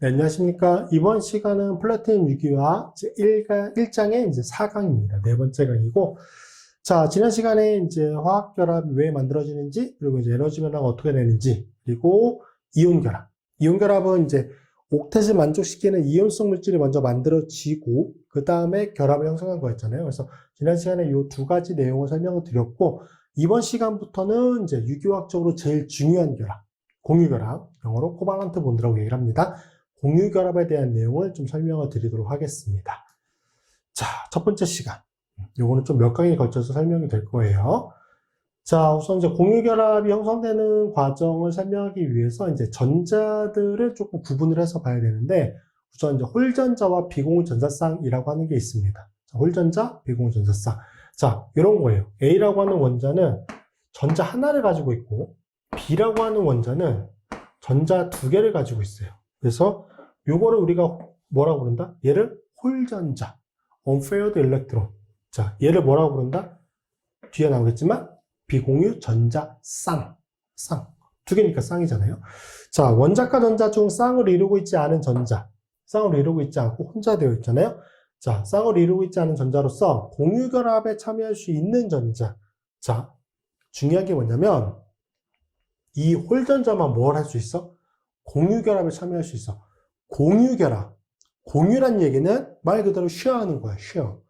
네, 안녕하십니까. 이번 시간은 플라티넘 유기화 1장의 이제 4강입니다. 네 번째 강이고, 자, 지난 시간에 이제 화학결합이 왜 만들어지는지, 그리고 이제 에너지 변화가 어떻게 되는지, 그리고 이온결합. 이온결합은 이제 옥텟을 만족시키는 이온성 물질이 먼저 만들어지고, 그 다음에 결합을 형성한 거였잖아요. 그래서 지난 시간에 이 두 가지 내용을 설명을 드렸고, 이번 시간부터는 이제 유기화학적으로 제일 중요한 결합, 공유결합, 영어로 코발런트 본드라고 얘기를 합니다. 공유결합에 대한 내용을 좀 설명을 드리도록 하겠습니다. 자, 첫 번째 시간. 요거는 좀 몇 강에 걸쳐서 설명이 될 거예요. 자, 우선 이제 공유결합이 형성되는 과정을 설명하기 위해서 이제 전자들을 조금 구분을 해서 봐야 되는데, 우선 이제 홀전자와 비공유전자쌍이라고 하는 게 있습니다. 자, 홀전자, 비공유전자쌍. 자, 이런 거예요. A라고 하는 원자는 전자 하나를 가지고 있고, B라고 하는 원자는 전자 두 개를 가지고 있어요. 그래서 요거를 우리가 뭐라고 부른다? 얘를 홀전자, unpaired electron. 자, 얘를 뭐라고 부른다? 뒤에 나오겠지만 비공유 전자 쌍. 두 개니까 쌍이잖아요. 자, 원자과 전자 중 쌍을 이루고 있지 않은 전자. 쌍을 이루고 있지 않고 혼자 되어 있잖아요. 자, 쌍을 이루고 있지 않은 전자로서 공유결합에 참여할 수 있는 전자. 자, 중요한 게 뭐냐면 이 홀전자만 뭘 할 수 있어? 공유결합에 참여할 수 있어. 공유결합. 공유란 얘기는 말 그대로 쉐어하는 거야, 쉐어.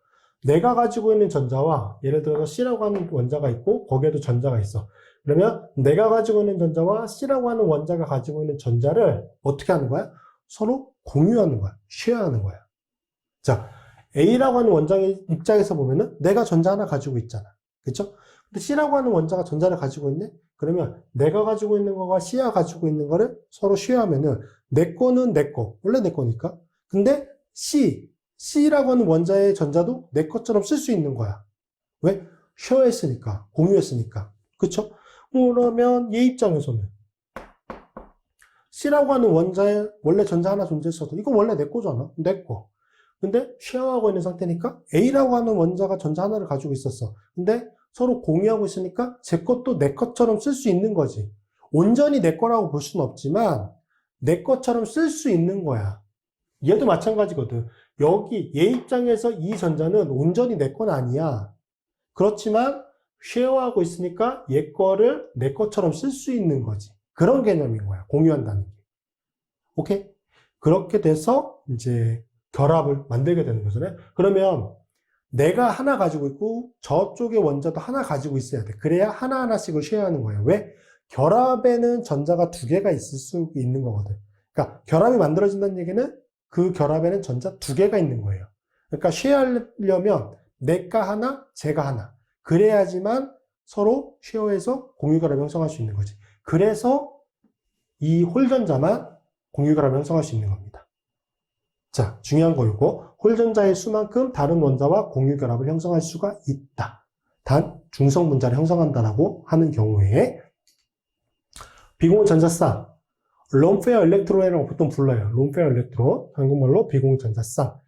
내가 가지고 있는 전자와 예를 들어서 C라고 하는 원자가 있고 거기에도 전자가 있어. 그러면 내가 가지고 있는 전자와 C라고 하는 원자가 가지고 있는 전자를 어떻게 하는 거야? 서로 공유하는 거야. 쉐어하는 거야. 자, A라고 하는 원자의 입장에서 보면은 내가 전자 하나 가지고 있잖아. 그쵸? 근데 C라고 하는 원자가 전자를 가지고 있네? 그러면 내가 가지고 있는 거가 C가 가지고 있는 거를 서로 쉐어하면은 내 거는 내 거. 원래 내 거니까. 근데 C라고 하는 원자의 전자도 내 것처럼 쓸 수 있는 거야. 왜? 쉐어했으니까. 공유했으니까. 그쵸? 그러면 얘 입장에서는 C라고 하는 원자에 원래 전자 하나 존재했어도 이거 원래 내 거잖아. 내 거. 근데 쉐어하고 있는 상태니까 A라고 하는 원자가 전자 하나를 가지고 있었어. 근데 서로 공유하고 있으니까 제 것도 내 것처럼 쓸 수 있는 거지. 온전히 내 거라고 볼 수는 없지만 내 것처럼 쓸 수 있는 거야. 얘도 마찬가지거든. 여기 얘 입장에서 이 전자는 온전히 내 건 아니야. 그렇지만 쉐어하고 있으니까 얘 거를 내 것처럼 쓸 수 있는 거지. 그런 개념인 거야. 공유한다는 게. 오케이? 그렇게 돼서 이제 결합을 만들게 되는 거잖아요. 그러면 내가 하나 가지고 있고 저쪽의 원자도 하나 가지고 있어야 돼. 그래야 하나하나씩을 쉐어하는 거예요. 왜? 결합에는 전자가 두 개가 있을 수 있는 거거든. 그러니까 결합이 만들어진다는 얘기는 그 결합에는 전자 두 개가 있는 거예요. 그러니까 쉐어하려면 내가 하나, 제가 하나. 그래야지만 서로 쉐어해서 공유결합을 형성할 수 있는 거지. 그래서 이 홀전자만 공유결합을 형성할 수 있는 겁니다. 자, 중요한 거이고 홀전자의 수만큼 다른 원자와 공유결합을 형성할 수가 있다. 단 중성분자를 형성한다라고 하는 경우에 비공유 전자쌍, 롬페어 일렉트론이라고 보통 불러요. 롬페어 일렉트론, 한국말로 비공유 전자쌍.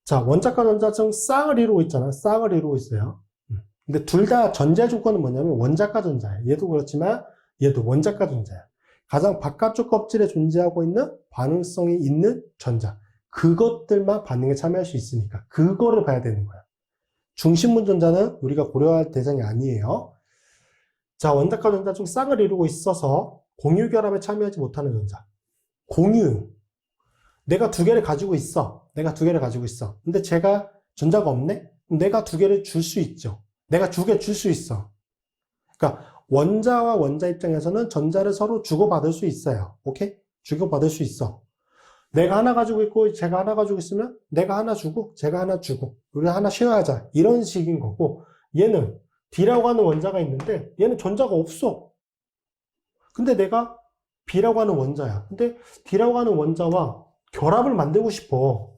자, 원자과 전자 중 쌍을 이루고 있잖아. 쌍을 이루고 있어요. 근데 둘 다 전제 조건은 뭐냐면 원자과 전자야. 얘도 그렇지만 얘도 원자과 전자야. 가장 바깥쪽 껍질에 존재하고 있는 반응성이 있는 전자. 그것들만 반응에 참여할 수 있으니까 그거를 봐야 되는 거야. 중심문 전자는 우리가 고려할 대상이 아니에요. 자, 원자과 전자 중 쌍을 이루고 있어서 공유결합에 참여하지 못하는 전자. 공유. 내가 두 개를 가지고 있어. 근데 제가 전자가 없네? 내가 두 개를 줄 수 있죠. 내가 두 개 줄 수 있어. 그러니까 원자와 원자 입장에서는 전자를 서로 주고받을 수 있어요. 오케이? 주고받을 수 있어. 내가 하나 가지고 있고 제가 하나 가지고 있으면 내가 하나 주고 제가 하나 주고 우리 하나 쉐어하자 이런 식인 거고, 얘는 D라고 하는 원자가 있는데 얘는 전자가 없어. 근데 내가 B라고 하는 원자야. 근데 D라고 하는 원자와 결합을 만들고 싶어.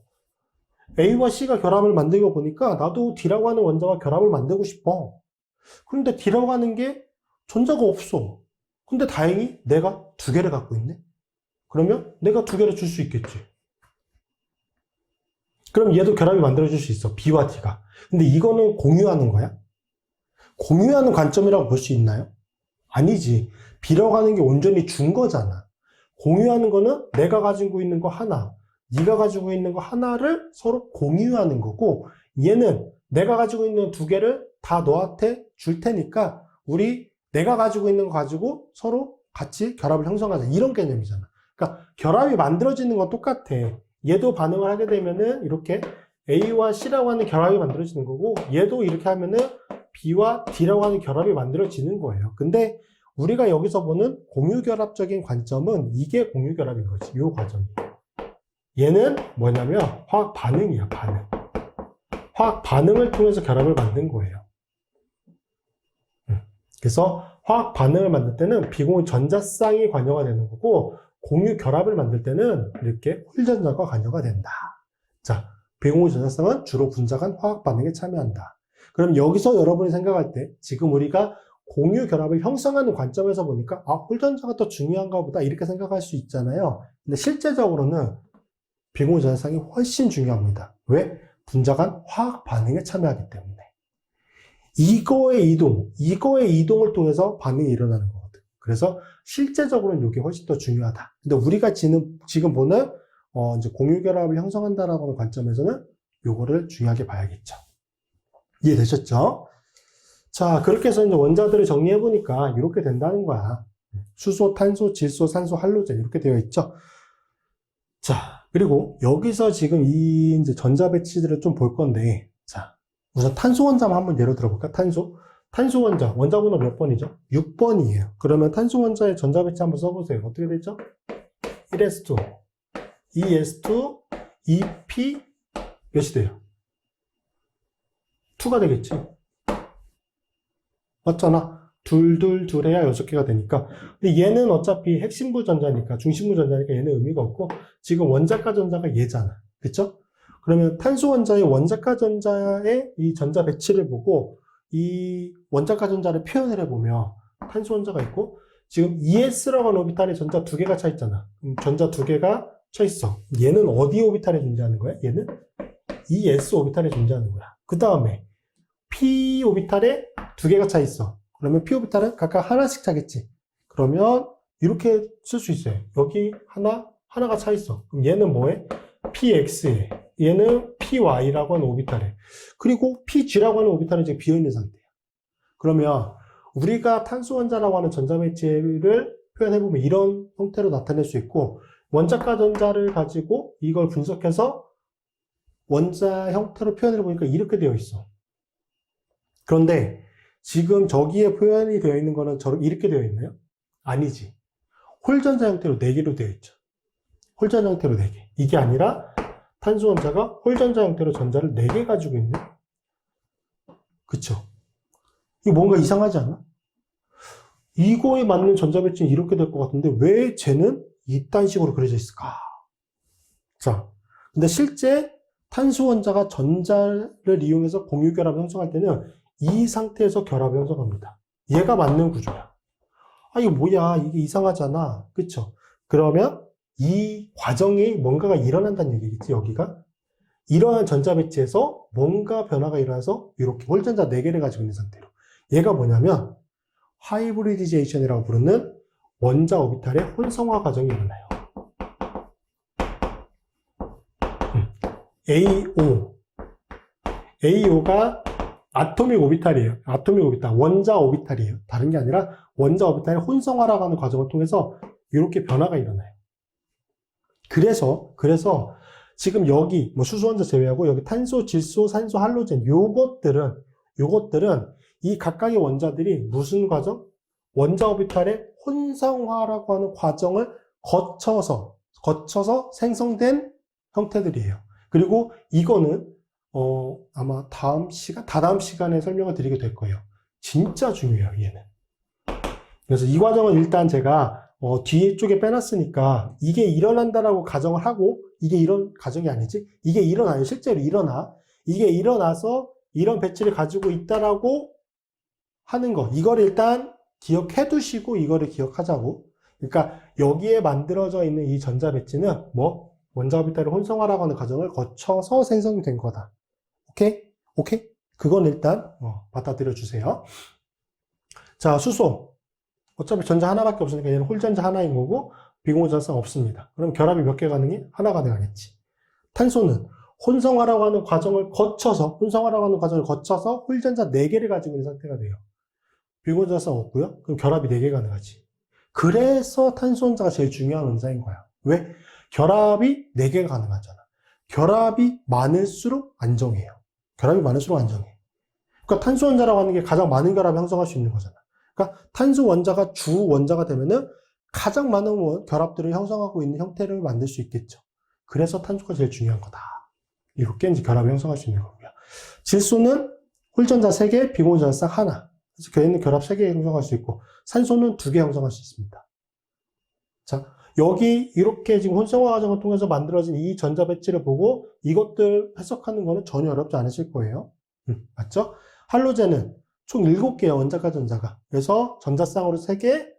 A와 C가 결합을 만들고 보니까 나도 D라고 하는 원자와 결합을 만들고 싶어. 그런데 D라고 하는 게 전자가 없어. 근데 다행히 내가 두 개를 갖고 있네. 그러면 내가 두 개를 줄 수 있겠지. 그럼 얘도 결합이 만들어줄 수 있어. B와 D가. 근데 이거는 공유하는 거야? 공유하는 관점이라고 볼 수 있나요? 아니지. B라고 하는 게 온전히 준 거잖아. 공유하는 거는 내가 가지고 있는 거 하나, 네가 가지고 있는 거 하나를 서로 공유하는 거고, 얘는 내가 가지고 있는 두 개를 다 너한테 줄 테니까 우리 내가 가지고 있는 거 가지고 서로 같이 결합을 형성하자. 이런 개념이잖아. 그러니까 결합이 만들어지는 건 똑같아. 얘도 반응을 하게 되면은 이렇게 A와 C라고 하는 결합이 만들어지는 거고, 얘도 이렇게 하면은 B와 D라고 하는 결합이 만들어지는 거예요. 근데 우리가 여기서 보는 공유결합적인 관점은 이게 공유결합인 거지. 이 과정이. 얘는 뭐냐면 화학 반응이야, 반응. 화학 반응을 통해서 결합을 만든 거예요. 그래서 화학 반응을 만들 때는 비공유 전자쌍이 관여가 되는 거고, 공유 결합을 만들 때는 이렇게 홀전자가 관여가 된다. 자, 비공유 전자쌍은 주로 분자간 화학 반응에 참여한다. 그럼 여기서 여러분이 생각할 때 지금 우리가 공유 결합을 형성하는 관점에서 보니까 홀전자가 더 중요한가 보다 이렇게 생각할 수 있잖아요. 근데 실제적으로는 비공유 전자쌍이 훨씬 중요합니다. 왜? 분자 간 화학 반응에 참여하기 때문에. 이거의 이동을 통해서 반응이 일어나는 거거든. 그래서 실제적으로는 이게 훨씬 더 중요하다. 근데 우리가 지금 보는 이제 공유 결합을 형성한다라고 하는 관점에서는 요거를 중요하게 봐야겠죠. 이해되셨죠? 자, 그렇게 해서 이제 원자들을 정리해 보니까 이렇게 된다는 거야. 수소, 탄소, 질소, 산소, 할로젠 이렇게 되어 있죠. 자, 그리고 여기서 지금 이 이제 전자 배치들을 좀 볼 건데, 자, 우선 탄소 원자만 한번 예로 들어볼까? 탄소 원자, 원자 번호 몇 번이죠? 6번이에요. 그러면 탄소 원자의 전자 배치 한번 써보세요. 어떻게 되죠? 1s2, 2s2, 2p 몇이 돼요? 2가 되겠지. 맞잖아. 둘 해야 6개가 되니까. 근데 얘는 어차피 핵심부 전자니까, 중심부 전자니까 얘는 의미가 없고, 지금 원자가 전자가 얘잖아. 그쵸? 그러면 탄소 원자의 원자가 전자의 이 전자 배치를 보고, 이 원자가 전자를 표현을 해보면, 탄소 원자가 있고, 지금 ES라고 하는 오비탈에 전자 2개가 차 있잖아. 전자 2개가 차 있어. 얘는 어디 오비탈에 존재하는 거야? 얘는 ES 오비탈에 존재하는 거야. 그 다음에, P 오비탈에 2개가 차 있어. 그러면 P 오비탈은 각각 하나씩 차겠지. 그러면 이렇게 쓸 수 있어요. 여기 하나가 차 있어. 그럼 얘는 뭐해? PX에. 얘는 PY라고 하는 오비탈에. 그리고 PG라고 하는 오비탈은 지금 비어있는 상태야. 그러면 우리가 탄소 원자라고 하는 전자 배치를 표현해보면 이런 형태로 나타낼 수 있고, 원자가 전자를 가지고 이걸 분석해서 원자 형태로 표현해보니까 이렇게 되어 있어. 그런데 지금 저기에 표현이 되어 있는 거는 이렇게 되어 있나요? 아니지. 홀전자 형태로 4개로 되어 있죠. 홀전자 형태로 4개. 이게 아니라 탄소 원자가 홀전자 형태로 전자를 4개 가지고 있네. 그쵸? 이거 뭔가 이상하지 않아? 이거에 맞는 전자 배치는 이렇게 될 것 같은데 왜 쟤는 이딴 식으로 그려져 있을까? 자, 근데 실제 탄소 원자가 전자를 이용해서 공유 결합을 형성할 때는 이 상태에서 결합을 형성합니다. 얘가 맞는 구조야. 이거 뭐야? 이게 이상하잖아. 그쵸? 그러면 이 과정이 뭔가가 일어난다는 얘기겠지, 여기가? 이러한 전자 배치에서 뭔가 변화가 일어나서 이렇게 홀전자 4개를 가지고 있는 상태로. 얘가 뭐냐면 하이브리디제이션이라고 부르는 원자 오비탈의 혼성화 과정이 일어나요. AO가 아토믹 오비탈이에요. 아토믹 오비탈, 원자 오비탈이에요. 다른 게 아니라 원자 오비탈의 혼성화라고 하는 과정을 통해서 이렇게 변화가 일어나요. 그래서 지금 여기 수소 원자 제외하고 여기 탄소, 질소, 산소, 할로젠 요것들은 이 각각의 원자들이 무슨 과정? 원자 오비탈의 혼성화라고 하는 과정을 거쳐서 생성된 형태들이에요. 그리고 이거는 아마 다다음 시간에 설명을 드리게 될 거예요. 진짜 중요해요, 얘는. 그래서 이 과정은 일단 제가 뒤에 쪽에 빼놨으니까 이게 일어난다라고 가정을 하고, 이게 이런 가정이 아니지? 이게 일어나요. 실제로 일어나. 이게 일어나서 이런 배치를 가지고 있다라고 하는 거. 이거를 일단 기억해 두시고 이거를 기억하자고. 그러니까 여기에 만들어져 있는 이 전자 배치는 원자 오비탈의 혼성화라고 하는 과정을 거쳐서 생성이 된 거다. 오케이? 그건 일단 받아들여 주세요. 자, 수소. 어차피 전자 하나밖에 없으니까 얘는 홀전자 하나인 거고, 비공유전자성 없습니다. 그럼 결합이 몇 개 가능해? 하나 가능하겠지. 탄소는 혼성화라고 하는 과정을 거쳐서 홀전자 4개를 가지고 있는 상태가 돼요. 비공유전자성 없고요. 그럼 결합이 4개 가능하지. 그래서 탄소 원자가 제일 중요한 원자인 거야. 왜? 결합이 4개가 가능하잖아. 결합이 많을수록 안정해요. 결합이 많을수록 안정해. 그러니까 탄소 원자라고 하는 게 가장 많은 결합을 형성할 수 있는 거잖아. 그러니까 탄소 원자가 주 원자가 되면은 가장 많은 결합들을 형성하고 있는 형태를 만들 수 있겠죠. 그래서 탄소가 제일 중요한 거다. 이렇게 이제 결합을 형성할 수 있는 거고요. 질소는 홀전자 3개, 비공유전자쌍 하나. 그래서 걔는 결합 3개 형성할 수 있고, 산소는 2개 형성할 수 있습니다. 자, 여기 이렇게 지금 혼성화 과정을 통해서 만들어진 이 전자 배치를 보고 이것들 해석하는 거는 전혀 어렵지 않으실 거예요. 맞죠? 할로젠은 총 7개의 원자가 전자가. 그래서 전자쌍으로 3개,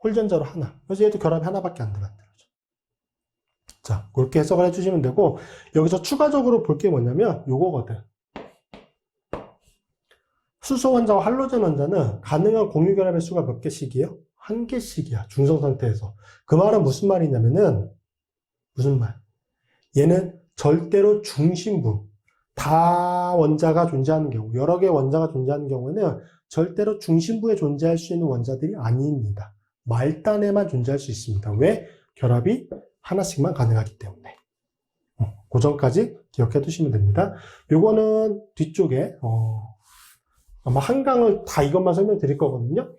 홀전자로 하나. 그래서 얘도 결합이 하나밖에 안 들어간다. 자, 그렇게 해석을 해주시면 되고, 여기서 추가적으로 볼 게 뭐냐면, 요거거든. 수소 원자와 할로젠 원자는 가능한 공유 결합의 수가 몇 개씩이에요? 1개씩이야. 중성 상태에서. 그 말은 무슨 말이냐면은, 무슨 말? 얘는 절대로 중심부. 다 원자가 존재하는 경우, 여러 개의 원자가 존재하는 경우에는 절대로 중심부에 존재할 수 있는 원자들이 아닙니다. 말단에만 존재할 수 있습니다. 왜? 결합이 하나씩만 가능하기 때문에. 그 점까지 기억해 두시면 됩니다. 요거는 뒤쪽에, 아마 한 강을 다 이것만 설명드릴 거거든요.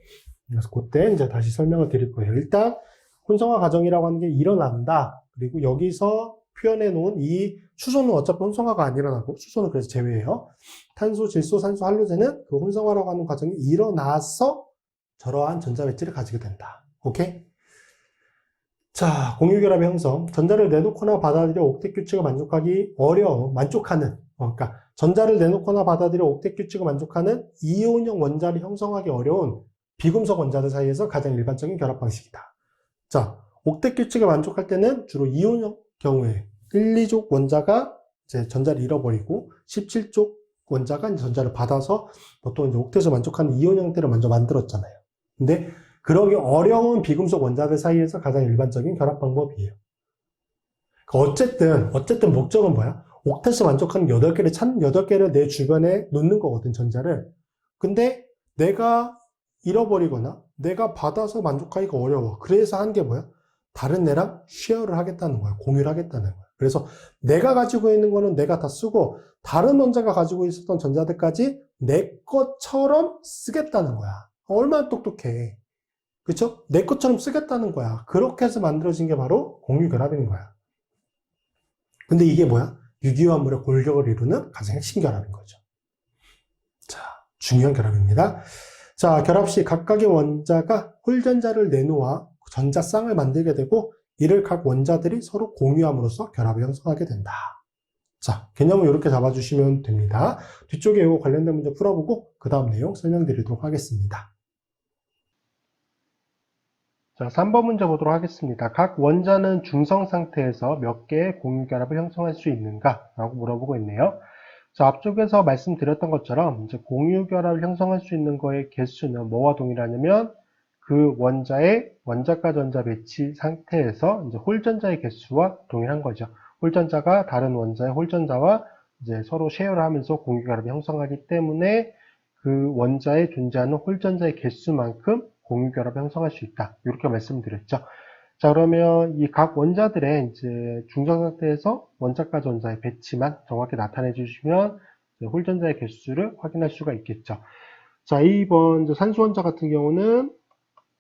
그래서 그때 이제 다시 설명을 드릴 거예요. 일단, 혼성화 과정이라고 하는 게 일어난다. 그리고 여기서 표현해 놓은 이 수소는 어차피 혼성화가 안 일어나고, 수소는 그래서 제외해요. 탄소, 질소, 산소, 할로젠은 그 혼성화라고 하는 과정이 일어나서 저러한 전자 배치를 가지게 된다. 오케이? 자, 공유결합의 형성. 전자를 내놓거나 받아들여 옥텟 규칙을 만족하기 어려운, 그러니까 전자를 내놓거나 받아들여 옥텟 규칙을 만족하는 이온형 원자를 형성하기 어려운 비금속 원자들 사이에서 가장 일반적인 결합 방식이다. 자, 옥텟 규칙을 만족할 때는 주로 이온형 경우에 1, 2족 원자가 이제 전자를 잃어버리고 17족 원자가 이제 전자를 받아서 보통 이제 옥텟을 만족하는 이온 형태를 먼저 만들었잖아요. 근데 그러기 어려운 비금속 원자들 사이에서 가장 일반적인 결합 방법이에요. 어쨌든 목적은 뭐야? 옥텟을 만족하는 8개를 내 주변에 놓는 거거든, 전자를. 근데 내가 잃어버리거나 내가 받아서 만족하기가 어려워. 그래서 한 게 뭐야? 다른 애랑 쉐어를 하겠다는 거야. 공유를 하겠다는 거야. 그래서 내가 가지고 있는 거는 내가 다 쓰고 다른 원자가 가지고 있었던 전자들까지 내 것처럼 쓰겠다는 거야. 얼마나 똑똑해. 그쵸? 내 것처럼 쓰겠다는 거야. 그렇게 해서 만들어진 게 바로 공유결합인 거야. 근데 이게 뭐야? 유기화합물의 골격을 이루는 가장 핵심 결합인 거죠. 자, 중요한 결합입니다. 자, 결합 시 각각의 원자가 홀전자를 내놓아 전자쌍을 만들게 되고 이를 각 원자들이 서로 공유함으로써 결합을 형성하게 된다. 자, 개념을 이렇게 잡아주시면 됩니다. 뒤쪽에 이거 관련된 문제 풀어보고 그 다음 내용 설명드리도록 하겠습니다. 자, 3번 문제 보도록 하겠습니다. 각 원자는 중성 상태에서 몇 개의 공유결합을 형성할 수 있는가? 라고 물어보고 있네요. 자, 앞쪽에서 말씀드렸던 것처럼 이제 공유결합을 형성할 수 있는 거의 개수는 뭐와 동일하냐면 그 원자의 원자가 전자 배치 상태에서 이제 홀전자의 개수와 동일한 거죠. 홀전자가 다른 원자의 홀전자와 이제 서로 쉐어를 하면서 공유결합을 형성하기 때문에 그 원자에 존재하는 홀전자의 개수만큼 공유결합을 형성할 수 있다. 이렇게 말씀드렸죠. 자, 그러면 이 각 원자들의 이제 중성 상태에서 원자가 전자의 배치만 정확히 나타내 주시면 홀전자의 개수를 확인할 수가 있겠죠. 자, 2번 산소 원자 같은 경우는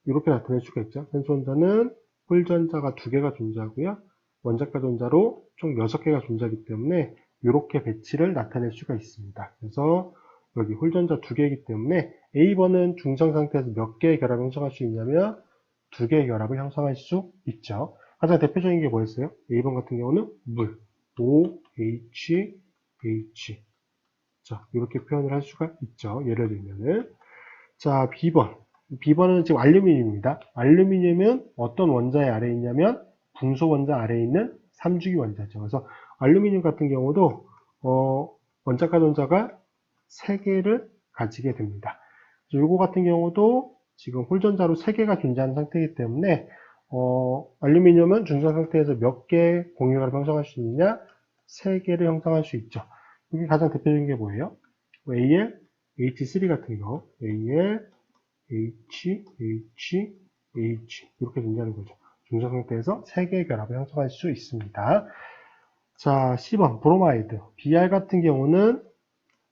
이렇게 나타낼 수가 있죠. 산소 원자는 홀전자가 2개가 존재하고요. 원자가 전자로 총 6개가 존재하기 때문에 이렇게 배치를 나타낼 수가 있습니다. 그래서 여기 홀전자 2개이기 때문에 A번은 중성 상태에서 몇 개의 결합을 형성할 수 있냐면 2개의 결합을 형성할 수 있죠. 가장 대표적인 게 뭐였어요? A번 같은 경우는 물, OH, H. 자, 이렇게 표현을 할 수가 있죠. 예를 들면은. 자, B번은 지금 알루미늄입니다. 알루미늄은 어떤 원자의 아래에 있냐면 분소 원자 아래에 있는 3주기 원자죠. 그래서 알루미늄 같은 경우도 원자가 전자가 3개를 가지게 됩니다. 이거 같은 경우도 지금 홀전자로 3개가 존재하는 상태이기 때문에 알루미늄은 중성 상태에서 몇 개의 공유결합을 형성할 수 있느냐? 3개를 형성할 수 있죠. 이게 가장 대표적인 게 뭐예요? AL, H3 같은 경우 AL, H, H, H 이렇게 존재하는 거죠. 중성 상태에서 3개의 결합을 형성할 수 있습니다. 자, 10번 브로마이드 Br 같은 경우는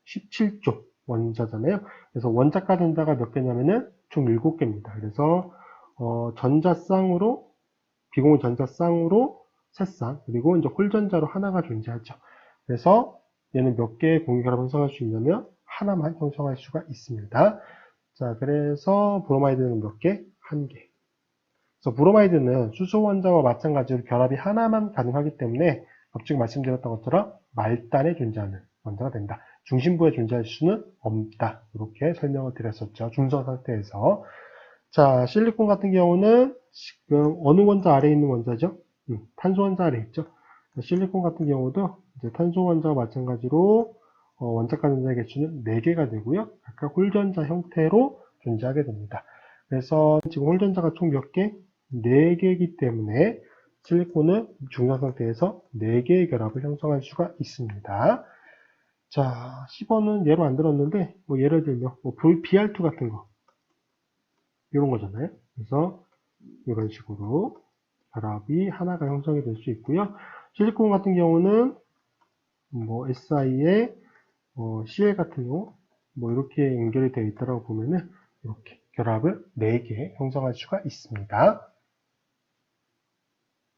17조 원자잖아요. 그래서 원자가 전자가 몇 개냐면은 총 7개입니다. 그래서 전자쌍으로 비공유 전자쌍으로 3쌍 그리고 이제 홀전자로 하나가 존재하죠. 그래서 얘는 몇 개의 공유결합을 형성할 수 있냐면 하나만 형성할 수가 있습니다. 자, 그래서 브로마이드는 몇 개? 1개. 그래서 브로마이드는 수소 원자와 마찬가지로 결합이 하나만 가능하기 때문에 앞쪽 말씀드렸던 것처럼 말단에 존재하는 원자가 된다. 중심부에 존재할 수는 없다. 이렇게 설명을 드렸었죠. 중성 상태에서. 자, 실리콘 같은 경우는 지금 어느 원자 아래에 있는 원자죠? 탄소 원자 아래에 있죠. 실리콘 같은 경우도 이제 탄소 원자와 마찬가지로 원자과 전자의 개수는 4개가 되고요. 각각 홀전자 형태로 존재하게 됩니다. 그래서 지금 홀전자가 총 몇 개? 4개이기 때문에 실리콘은 중성 상태에서 4개의 결합을 형성할 수가 있습니다. 자, 10번은 예로 안 들었는데 뭐 예를 들면 뭐 BR2 같은 거 이런 거잖아요. 그래서 이런 식으로 결합이 하나가 형성이 될 수 있고요. 실리콘 같은 경우는 뭐 SI에 CL 같은 경우 뭐 이렇게 연결이 되어 있다고 보면은 이렇게 결합을 4개 형성할 수가 있습니다.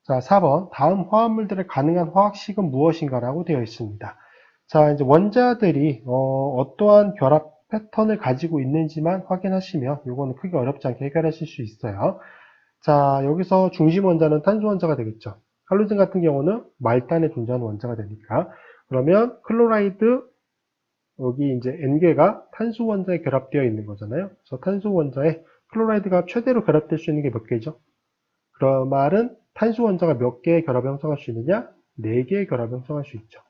자, 4번 다음 화합물들의 가능한 화학식은 무엇인가라고 되어 있습니다. 자, 이제 원자들이 어떠한 결합 패턴을 가지고 있는지만 확인하시면 이거는 크게 어렵지 않게 해결하실 수 있어요. 자, 여기서 중심 원자는 탄소 원자가 되겠죠. 할로젠 같은 경우는 말단에 존재하는 원자가 되니까. 그러면 클로라이드 여기 이제 N개가 탄소 원자에 결합되어 있는 거잖아요. 그래서 탄소 원자에 클로라이드가 최대로 결합될 수 있는 게 몇 개죠? 그런 말은 탄소 원자가 몇 개의 결합을 형성할 수 있느냐? 4개의 결합을 형성할 수 있죠.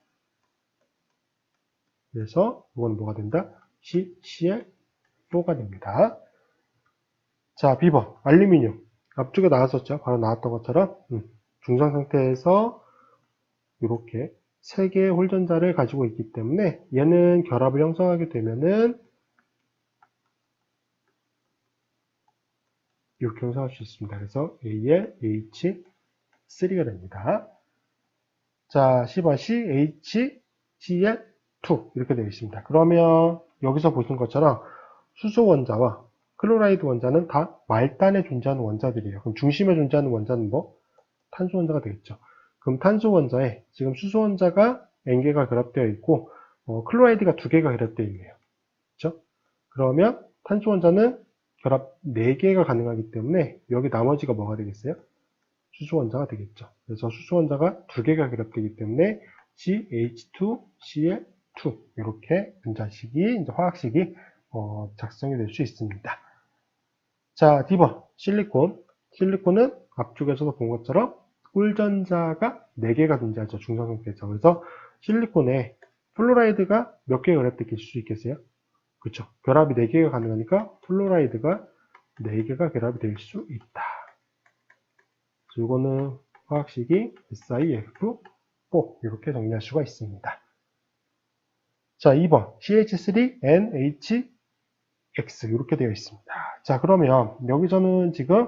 그래서 이건 뭐가 된다? CCl4가 됩니다. 자, B번 알루미늄 앞쪽에 나왔었죠. 바로 나왔던 것처럼 중성 상태에서 이렇게 3개의 홀전자를 가지고 있기 때문에 얘는 결합을 형성하게 되면은 이렇게 형성할 수 있습니다. 그래서 AlH3가 됩니다. 자, 10번 CHCl2 이렇게 되어 있습니다. 그러면 여기서 보신 것처럼 수소 원자와 클로라이드 원자는 다 말단에 존재하는 원자들이에요. 그럼 중심에 존재하는 원자는 뭐? 탄소 원자가 되겠죠. 그럼 탄소 원자에 지금 수소 원자가 N개가 결합되어 있고 클로라이드가 2개가 결합되어 있네요. 그렇죠? 그러면 탄소 원자는 결합 4개가 가능하기 때문에 여기 나머지가 뭐가 되겠어요? 수소 원자가 되겠죠. 그래서 수소 원자가 2개가 결합되기 때문에 CH2Cl2 이렇게 분자식이 이제 화학식이 작성이 될 수 있습니다. 자, D번 실리콘. 실리콘은 앞쪽에서도 본 것처럼 꿀전자가 4개가 존재하죠. 중성 상태에서. 그래서 실리콘에 플로라이드가 몇 개가 결합될 수 있겠어요? 그렇죠. 결합이 4개가 가능하니까 플로라이드가 4개가 결합이 될 수 있다. 이거는 화학식이 SiF4 이렇게 정리할 수가 있습니다. 자, 2번 CH3NHX 이렇게 되어 있습니다. 자, 그러면 여기서는 지금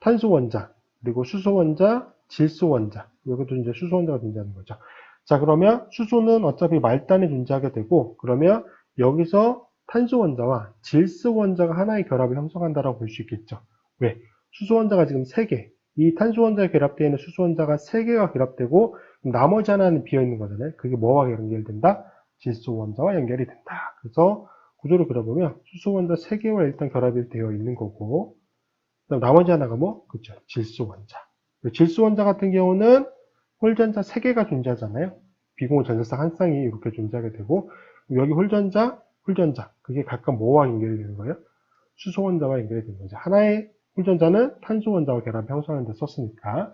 탄소 원자, 그리고 수소 원자, 질소 원자, 여기도 이제 수소 원자가 존재하는 거죠. 자, 그러면 수소는 어차피 말단에 존재하게 되고, 그러면 여기서 탄소 원자와 질소 원자가 하나의 결합을 형성한다라고 볼 수 있겠죠. 왜? 수소 원자가 지금 3개, 이 탄소 원자에 결합되어 있는 수소 원자가 3개가 결합되고, 나머지 하나는 비어 있는 거잖아요. 그게 뭐와 연결된다? 질소 원자와 연결이 된다. 그래서 구조를 그려보면 수소 원자 3개와 일단 결합이 되어 있는 거고, 그다음 나머지 하나가 뭐? 그렇죠. 질소 원자. 질소 원자 같은 경우는 홀전자 3개가 존재하잖아요. 비공유 전자쌍 한 쌍이 이렇게 존재하게 되고, 여기 홀전자, 홀전자. 그게 각각 뭐와 연결이 되는 거예요? 수소 원자와 연결이 되는 거죠. 하나의 홀전자는 탄소 원자와 결합 형성하는 데 썼으니까.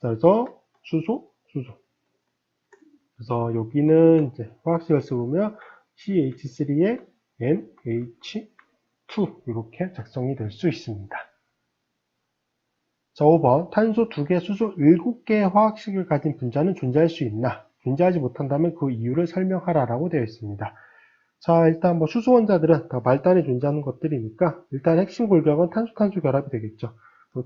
자, 그래서 수소, 수소. 그래서 여기는 이제 화학식을 써보면 CH3에 NH2 이렇게 작성이 될 수 있습니다. 자, 5번. 탄소 2개, 수소 7개의 화학식을 가진 분자는 존재할 수 있나? 존재하지 못한다면 그 이유를 설명하라라고 되어 있습니다. 자, 일단 뭐 수소 원자들은 다 말단에 존재하는 것들이니까 일단 핵심 골격은 탄소-탄소 결합이 되겠죠. 그럼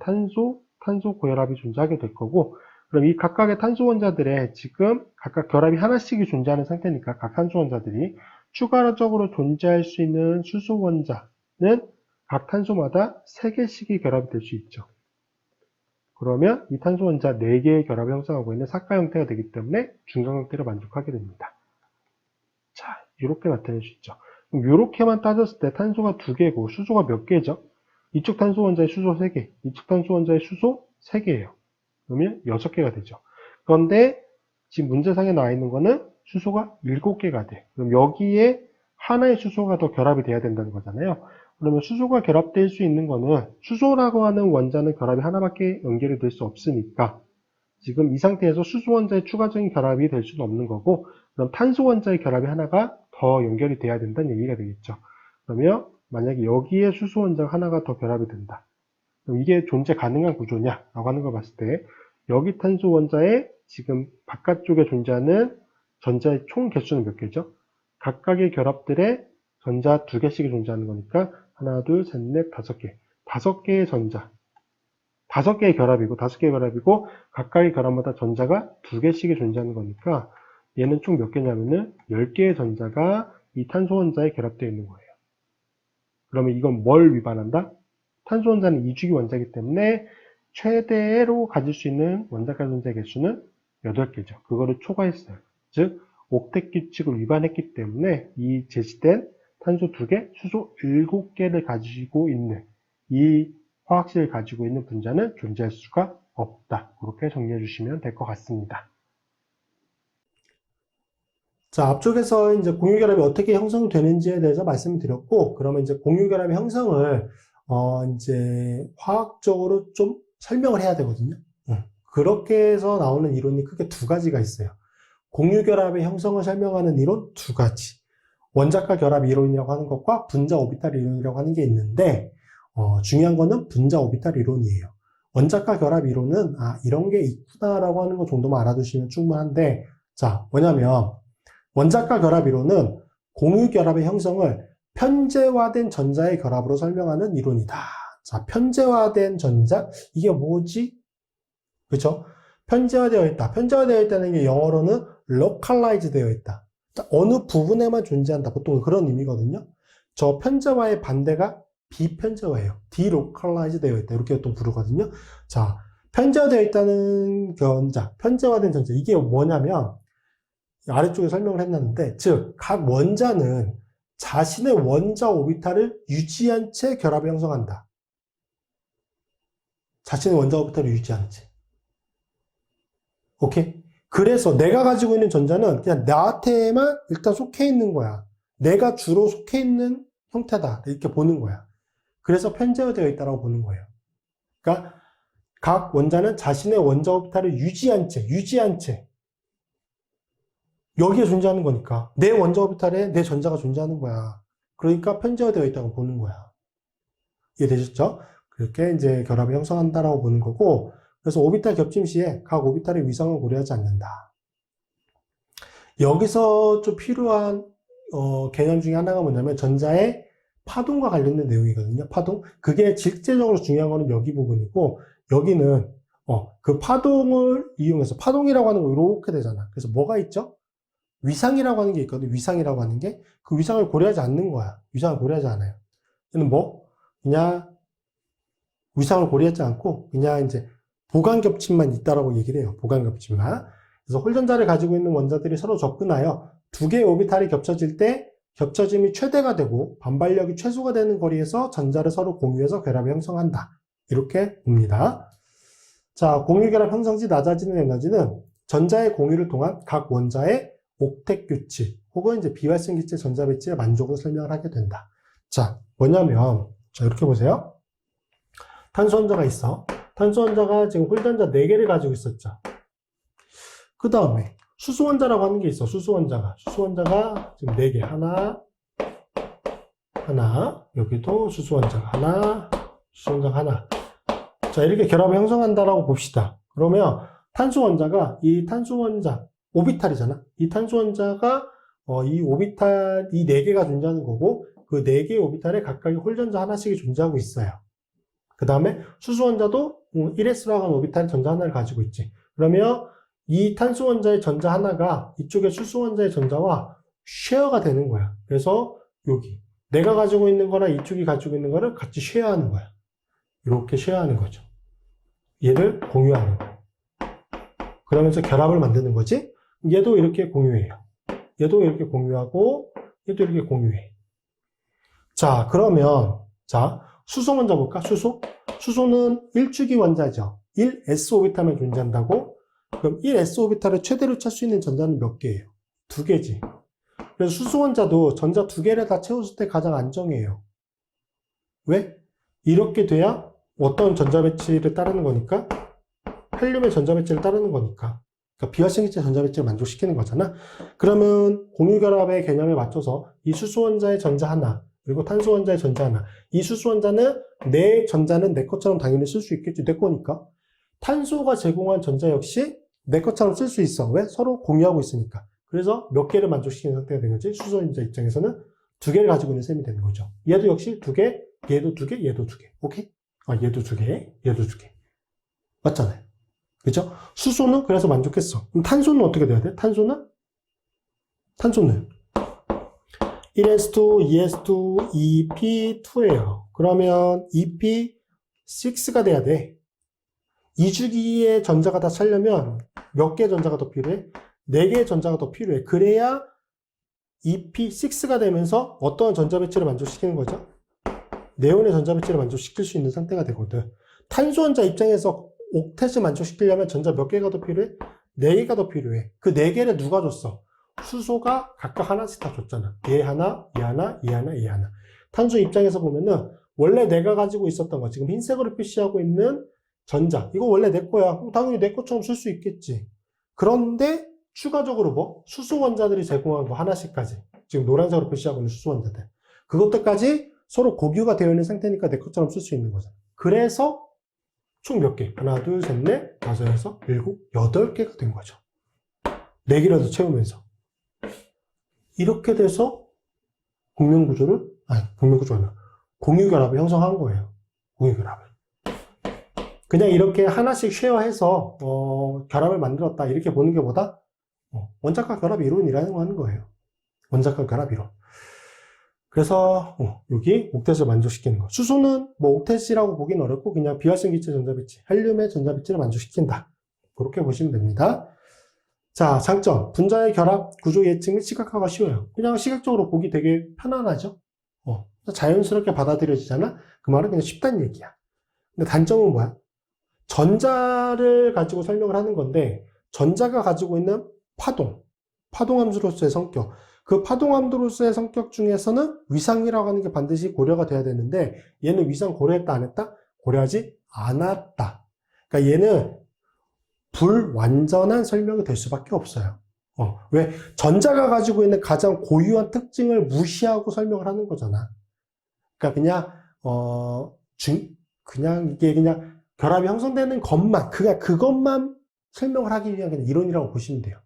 탄소 고혈압이 존재하게 될 거고, 그럼 이 각각의 탄소 원자들의 지금 각각 결합이 하나씩이 존재하는 상태니까 각 탄소 원자들이 추가적으로 존재할 수 있는 수소 원자는 각 탄소마다 3개씩이 결합이 될 수 있죠. 그러면 이 탄소 원자 4개의 결합을 형성하고 있는 사카 형태가 되기 때문에 중간 형태를 만족하게 됩니다. 자, 이렇게 나타낼 수 있죠. 그럼 이렇게만 따졌을 때 탄소가 2개고 수소가 몇 개죠? 이쪽 탄소 원자의 수소 3개, 이쪽 탄소 원자의 수소 3개예요. 그러면 6개가 되죠. 그런데 지금 문제상에 나와 있는 거는 수소가 7개가 돼. 그럼 여기에 하나의 수소가 더 결합이 돼야 된다는 거잖아요. 그러면 수소가 결합될 수 있는 거는 수소라고 하는 원자는 결합이 하나밖에 연결이 될 수 없으니까 지금 이 상태에서 수소 원자의 추가적인 결합이 될 수는 없는 거고, 그럼 탄소 원자의 결합이 하나가 더 연결이 돼야 된다는 얘기가 되겠죠. 그러면 만약에 여기에 수소 원자가 하나가 더 결합이 된다. 그럼 이게 존재 가능한 구조냐라고 하는 걸 봤을 때 여기 탄소 원자의 지금 바깥쪽에 존재하는 전자의 총 개수는 몇 개죠? 각각의 결합들의 전자 2개씩이 존재하는 거니까 하나, 둘, 셋, 넷, 5개. 5개의 전자. 5개의 결합이고, 5개의 결합이고, 각각의 결합마다 전자가 2개씩이 존재하는 거니까, 얘는 총 몇 개냐면은, 10개의 전자가 이 탄소 원자에 결합되어 있는 거예요. 그러면 이건 뭘 위반한다? 탄소 원자는 이주기 원자이기 때문에, 최대로 가질 수 있는 원자가 존재 개수는 8개죠. 그거를 초과했어요. 즉, 옥텟 규칙을 위반했기 때문에, 이 제시된 탄소 2개, 수소 7개를 가지고 있는 이 화학식을 가지고 있는 분자는 존재할 수가 없다. 그렇게 정리해 주시면 될 것 같습니다. 자, 앞쪽에서 이제 공유결합이 어떻게 형성되는지에 대해서 말씀을 드렸고, 그러면 이제 공유결합의 형성을 이제 화학적으로 좀 설명을 해야 되거든요. 그렇게 해서 나오는 이론이 크게 2가지가 있어요. 공유결합의 형성을 설명하는 이론 2가지. 원자과 결합 이론이라고 하는 것과 분자 오비탈 이론이라고 하는 게 있는데, 중요한 거는 분자 오비탈 이론이에요. 원자과 결합 이론은, 이런 게 있구나라고 하는 거 정도만 알아두시면 충분한데, 자, 뭐냐면, 원자과 결합 이론은 공유 결합의 형성을 편제화된 전자의 결합으로 설명하는 이론이다. 자, 편제화된 전자? 이게 뭐지? 그쵸? 편제화되어 있다. 편제화되어 있다는 게 영어로는 localize 되어 있다. 어느 부분에만 존재한다. 보통 그런 의미거든요. 저 편제화의 반대가 비편제화예요. delocalize 되어 있다. 이렇게 또 부르거든요. 자, 편제화되어 있다는 전자, 편제화된 전자. 이게 뭐냐면, 아래쪽에 설명을 했는데, 즉, 각 원자는 자신의 원자 오비탈을 유지한 채 결합을 형성한다. 자신의 원자 오비탈을 유지한 채. 오케이? 그래서 내가 가지고 있는 전자는 그냥 나한테만 일단 속해 있는 거야. 내가 주로 속해 있는 형태다. 이렇게 보는 거야. 그래서 편제화되어 있다고 보는 거예요. 그러니까 각 원자는 자신의 원자 오비탈을 유지한 채 여기에 존재하는 거니까 내 원자 오비탈에 내 전자가 존재하는 거야. 그러니까 편제화되어 있다고 보는 거야. 이해되셨죠? 그렇게 이제 결합을 형성한다라고 보는 거고, 그래서 오비탈 겹침 시에 각 오비탈의 위상을 고려하지 않는다. 여기서 좀 필요한 개념 중에 하나가 뭐냐면 전자의 파동과 관련된 내용이거든요. 파동. 그게 실제적으로 중요한 거는 여기 부분이고, 여기는 그 파동을 이용해서, 파동이라고 하는 거 이렇게 되잖아. 그래서 뭐가 있죠? 위상이라고 하는 게 있거든. 위상이라고 하는 게 그 위상을 고려하지 않는 거야. 위상을 고려하지 않아요. 얘는 뭐 그냥 위상을 고려하지 않고 그냥 이제 보강 겹침만 있다라고 얘기를 해요. 보강 겹침만. 그래서 홀전자를 가지고 있는 원자들이 서로 접근하여 두 개의 오비탈이 겹쳐질 때 겹쳐짐이 최대가 되고 반발력이 최소가 되는 거리에서 전자를 서로 공유해서 결합을 형성한다. 이렇게 봅니다. 자, 공유 결합 형성시 낮아지는 에너지는 전자의 공유를 통한 각 원자의 옥텟 규칙 혹은 이제 비활성 기체 전자 배치의 만족으로 설명을 하게 된다. 자, 뭐냐면 자, 이렇게 보세요. 탄소 원자가 있어. 탄소 원자가 지금 홀전자 4개를 가지고 있었죠. 그 다음에 수소 원자라고 하는 게 있어. 수소 원자가 지금 4개. 하나, 여기도 수소 원자가 하나, 수소 원자가 하나. 자, 이렇게 결합을 형성한다라고 봅시다. 그러면 탄소 원자가 이 탄소 원자 오비탈이잖아. 이 탄소 원자가 이 오비탈 이 네 개가 존재하는 거고 그 네 개의 오비탈에 각각의 홀전자 하나씩이 존재하고 있어요. 그 다음에 수소 원자도 1s라고 하는 오비탈의 전자 하나를 가지고 있지. 그러면 이 탄소 원자의 전자 하나가 이쪽의 수소 원자의 전자와 쉐어가 되는 거야. 그래서 여기 내가 가지고 있는 거랑 이쪽이 가지고 있는 거를 같이 쉐어하는 거야. 이렇게 쉐어하는 거죠. 얘를 공유하는 거야. 그러면서 결합을 만드는 거지. 얘도 이렇게 공유해요. 얘도 이렇게 공유하고 얘도 이렇게 공유해. 자, 그러면 자, 수소 먼저 볼까? 수소는 1주기 원자죠. 1s 오비탈만 존재한다고? 그럼 1s 오비탈을 최대로 찰 수 있는 전자는 몇 개예요? 2개지. 그래서 수소 원자도 전자 2개를 다 채웠을 때 가장 안정해요. 왜? 이렇게 돼야 어떤 전자 배치를 따르는 거니까? 헬륨의 전자 배치를 따르는 거니까. 그러니까 비활성기체 전자 배치를 만족시키는 거잖아. 그러면 공유결합의 개념에 맞춰서 이 수소 원자의 전자 하나, 그리고 탄소 원자의 전자 하나. 이 수소 원자는 내 전자는 내 것처럼 당연히 쓸 수 있겠지. 내 거니까. 탄소가 제공한 전자 역시 내 것처럼 쓸 수 있어. 왜? 서로 공유하고 있으니까. 그래서 몇 개를 만족시키는 상태가 되는 거지. 수소 원자 입장에서는 2개를 가지고 있는 셈이 되는 거죠. 얘도 역시 2개, 얘도 2개, 얘도 2개. 오케이? 얘도 2개, 얘도 2개. 맞잖아요. 그죠? 수소는 그래서 만족했어. 그럼 탄소는 어떻게 돼야 돼? 탄소는 1s2, 2s2, 2p2예요. 그러면 2p6가 돼야 돼. 2주기의 전자가 다 차려면 몇 개의 전자가 더 필요해? 4개의 전자가 더 필요해. 그래야 2p6가 되면서 어떠한 전자 배치를 만족시키는 거죠? 네온의 전자 배치를 만족시킬 수 있는 상태가 되거든. 탄소 원자 입장에서 옥텟을 만족시키려면 전자 몇 개가 더 필요해? 4개가 더 필요해. 그 4개를 누가 줬어? 수소가 각각 하나씩 다 줬잖아. 얘 하나, 얘 하나, 얘 하나, 얘 하나. 탄소 입장에서 보면은 원래 내가 가지고 있었던 거, 지금 흰색으로 표시하고 있는 전자, 이거 원래 내 거야. 당연히 내 것처럼 쓸 수 있겠지. 그런데 추가적으로 뭐? 수소 원자들이 제공한 거 하나씩까지. 지금 노란색으로 표시하고 있는 수소 원자들. 그것들까지 서로 고규가 되어 있는 상태니까 내 것처럼 쓸 수 있는 거잖아. 그래서 총 몇 개? 하나, 둘, 셋, 넷, 다섯, 여섯, 일곱, 8개가 된 거죠. 4개라도 채우면서. 이렇게 돼서 공유결합을 형성한 거예요. 공유결합을. 그냥 이렇게 하나씩 쉐어해서 결합을 만들었다 이렇게 보는 게 보다 원자과 결합 이론이라는 거 하는 거예요. 원자과 결합 이론. 그래서 여기 옥텟을 만족시키는 거. 수소는 뭐 옥텟이라고 보기는 어렵고 그냥 비활성기체 전자배치, 헬륨의 전자배치를 만족시킨다. 그렇게 보시면 됩니다. 자, 장점. 분자의 결합, 구조 예측 및 시각화가 쉬워요. 그냥 시각적으로 보기 되게 편안하죠? 자연스럽게 받아들여지잖아? 그 말은 그냥 쉽다는 얘기야. 근데 단점은 뭐야? 전자를 가지고 설명을 하는 건데, 전자가 가지고 있는 파동함수로서의 성격. 그 파동함수로서의 성격 중에서는 위상이라고 하는 게 반드시 고려가 돼야 되는데, 얘는 위상 고려했다, 안 했다? 고려하지 않았다. 그러니까 얘는 불완전한 설명이 될 수밖에 없어요. 왜? 전자가 가지고 있는 가장 고유한 특징을 무시하고 설명을 하는 거잖아. 그러니까 그냥 이게 그냥 결합이 형성되는 것만, 그것만 설명을 하기 위한 그냥 이론이라고 보시면 돼요.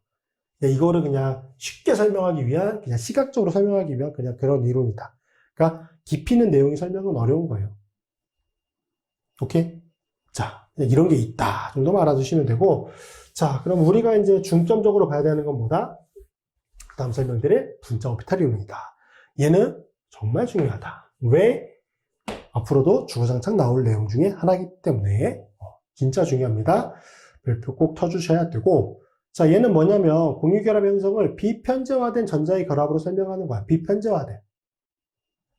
이거를 그냥 쉽게 설명하기 위한, 그냥 시각적으로 설명하기 위한 그냥 그런 이론이다. 그러니까 깊이 있는 내용의 설명은 어려운 거예요. 오케이? 자, 이런 게 있다 정도만 알아두시면 되고, 자, 그럼 우리가 이제 중점적으로 봐야 되는 건 뭐다? 다음 설명드릴 분자 오비탈 이론이다. 얘는 정말 중요하다. 왜? 앞으로도 주구장창 나올 내용 중에 하나이기 때문에 진짜 중요합니다. 별표 꼭 쳐주셔야 되고, 자, 얘는 뭐냐면 공유결합 형성을 비편제화된 전자의 결합으로 설명하는 거야. 비편제화된.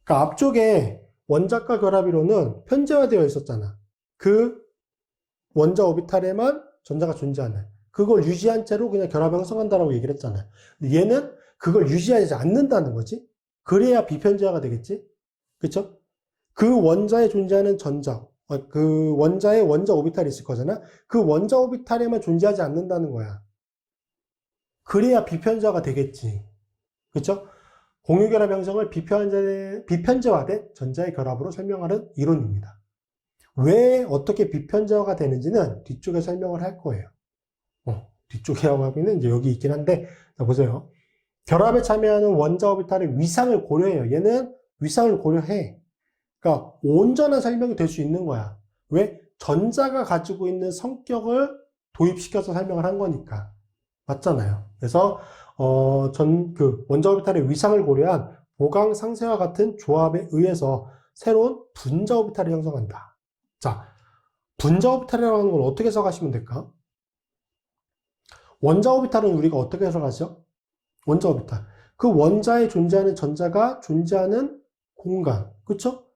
그러니까 앞쪽에 원자과 결합 이론은 편제화되어 있었잖아. 그 원자 오비탈에만 전자가 존재하는, 그걸 유지한 채로 그냥 결합 형성한다라고 얘기를 했잖아요. 근데 얘는 그걸 유지하지 않는다는 거지. 그래야 비편제화가 되겠지. 그쵸? 그 원자에 존재하는 전자, 그 원자의 원자 오비탈이 있을 거잖아. 그 원자 오비탈에만 존재하지 않는다는 거야. 그래야 비편제화가 되겠지. 그쵸? 공유결합 형성을 비편제화된 전자의 결합으로 설명하는 이론입니다. 왜 어떻게 비편저가 되는지는 뒤쪽에 설명을 할 거예요. 뒤쪽에 하고 있는 이제 여기 있긴 한데, 자, 보세요. 결합에 참여하는 원자 오비탈의 위상을 고려해요. 얘는 위상을 고려해. 그러니까 온전한 설명이 될 수 있는 거야. 왜? 전자가 가지고 있는 성격을 도입시켜서 설명을 한 거니까. 맞잖아요. 그래서 원자 오비탈의 위상을 고려한 보강 상세와 같은 조합에 의해서 새로운 분자 오비탈을 형성한다. 자, 분자 오비탈이라는 건 어떻게 해석하시면 될까? 원자 오비탈은 우리가 어떻게 해석하죠? 원자 오비탈. 그 원자에 존재하는 전자가 존재하는 공간. 그쵸?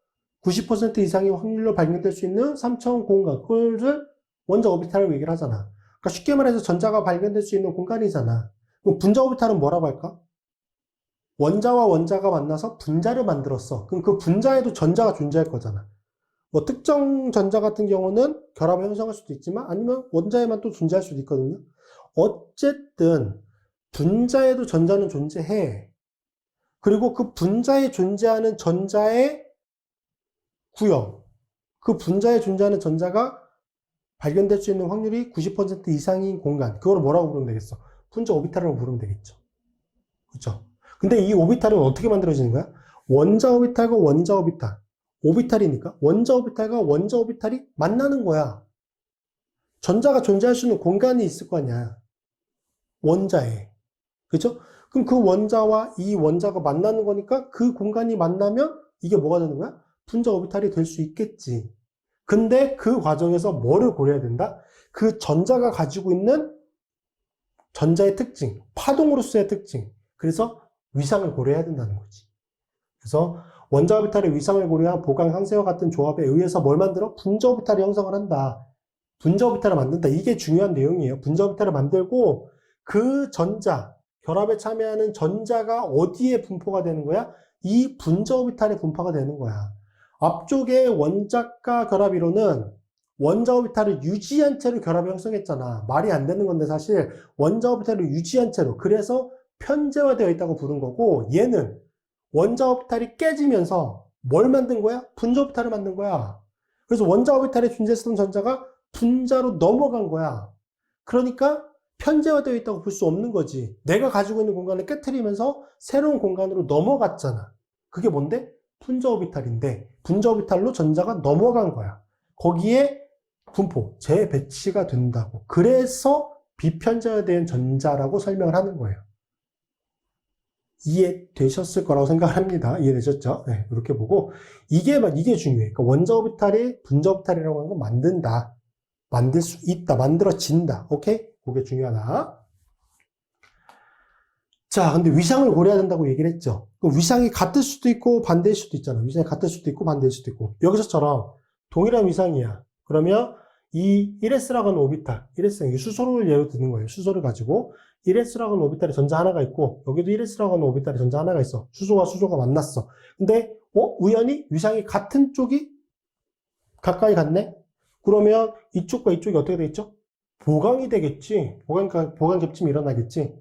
90% 이상의 확률로 발견될 수 있는 3차원 공간. 그걸 원자 오비탈을 얘기를 하잖아. 그러니까 쉽게 말해서 전자가 발견될 수 있는 공간이잖아. 그럼 분자 오비탈은 뭐라고 할까? 원자와 원자가 만나서 분자를 만들었어. 그럼 그 분자에도 전자가 존재할 거잖아. 뭐 특정 전자 같은 경우는 결합을 형성할 수도 있지만 아니면 원자에만 또 존재할 수도 있거든요. 어쨌든 분자에도 전자는 존재해. 그리고 그 분자에 존재하는 전자의 구형, 그 분자에 존재하는 전자가 발견될 수 있는 확률이 90% 이상인 공간, 그걸 뭐라고 부르면 되겠어? 분자 오비탈이라고 부르면 되겠죠. 그렇죠? 근데 이 오비탈은 어떻게 만들어지는 거야? 원자 오비탈과 원자 오비탈, 오비탈이니까 원자 오비탈과 원자 오비탈이 만나는 거야. 전자가 존재할 수 있는 공간이 있을 거 아니야. 원자에. 그죠? 그럼 그 원자와 이 원자가 만나는 거니까 그 공간이 만나면 이게 뭐가 되는 거야? 분자 오비탈이 될 수 있겠지. 근데 그 과정에서 뭐를 고려해야 된다? 그 전자가 가지고 있는 전자의 특징, 파동으로서의 특징. 그래서 위상을 고려해야 된다는 거지. 그래서 원자 오비탈의 위상을 고려한 보강 상세와 같은 조합에 의해서 뭘 만들어? 분자 오비탈을 형성을 한다. 분자 오비탈을 만든다. 이게 중요한 내용이에요. 분자 오비탈을 만들고 그 전자, 결합에 참여하는 전자가 어디에 분포가 되는 거야? 이 분자 오비탈에 분포가 되는 거야. 앞쪽에 원자가 결합 이론은 원자 오비탈을 유지한 채로 결합을 형성했잖아. 말이 안 되는 건데 사실 원자 오비탈을 유지한 채로. 그래서 편제화되어 있다고 부른 거고, 얘는 원자 오비탈이 깨지면서 뭘 만든 거야? 분자 오비탈을 만든 거야. 그래서 원자 오비탈에 존재했던 전자가 분자로 넘어간 거야. 그러니까 편제화되어 있다고 볼 수 없는 거지. 내가 가지고 있는 공간을 깨트리면서 새로운 공간으로 넘어갔잖아. 그게 뭔데? 분자 오비탈인데 분자 오비탈로 전자가 넘어간 거야. 거기에 분포, 재배치가 된다고. 그래서 비편제화된 전자라고 설명을 하는 거예요. 이해되셨을 거라고 생각을 합니다. 이해되셨죠? 네, 이렇게 보고 이게 중요해. 그러니까 원자 오비탈이 분자 오비탈이라고 하는 건 만든다. 만들 수 있다. 만들어진다. 오케이? 그게 중요하다. 자, 근데 위상을 고려해야 된다고 얘기를 했죠. 그 위상이 같을 수도 있고 반대일 수도 있잖아. 위상이 같을 수도 있고 반대일 수도 있고. 여기서처럼 동일한 위상이야. 그러면 이 1s라고 하는 오비탈, 1s, 수소를 예로 드는 거예요. 수소를 가지고 1s라고 하는 오비탈에 전자 하나가 있고 여기도 1s라고 하는 오비탈에 전자 하나가 있어. 수소와 수소가 만났어. 근데 우연히 위상이 같은 쪽이 가까이 갔네? 그러면 이쪽과 이쪽이 어떻게 되겠죠? 보강이 되겠지. 보강 겹침이 일어나겠지.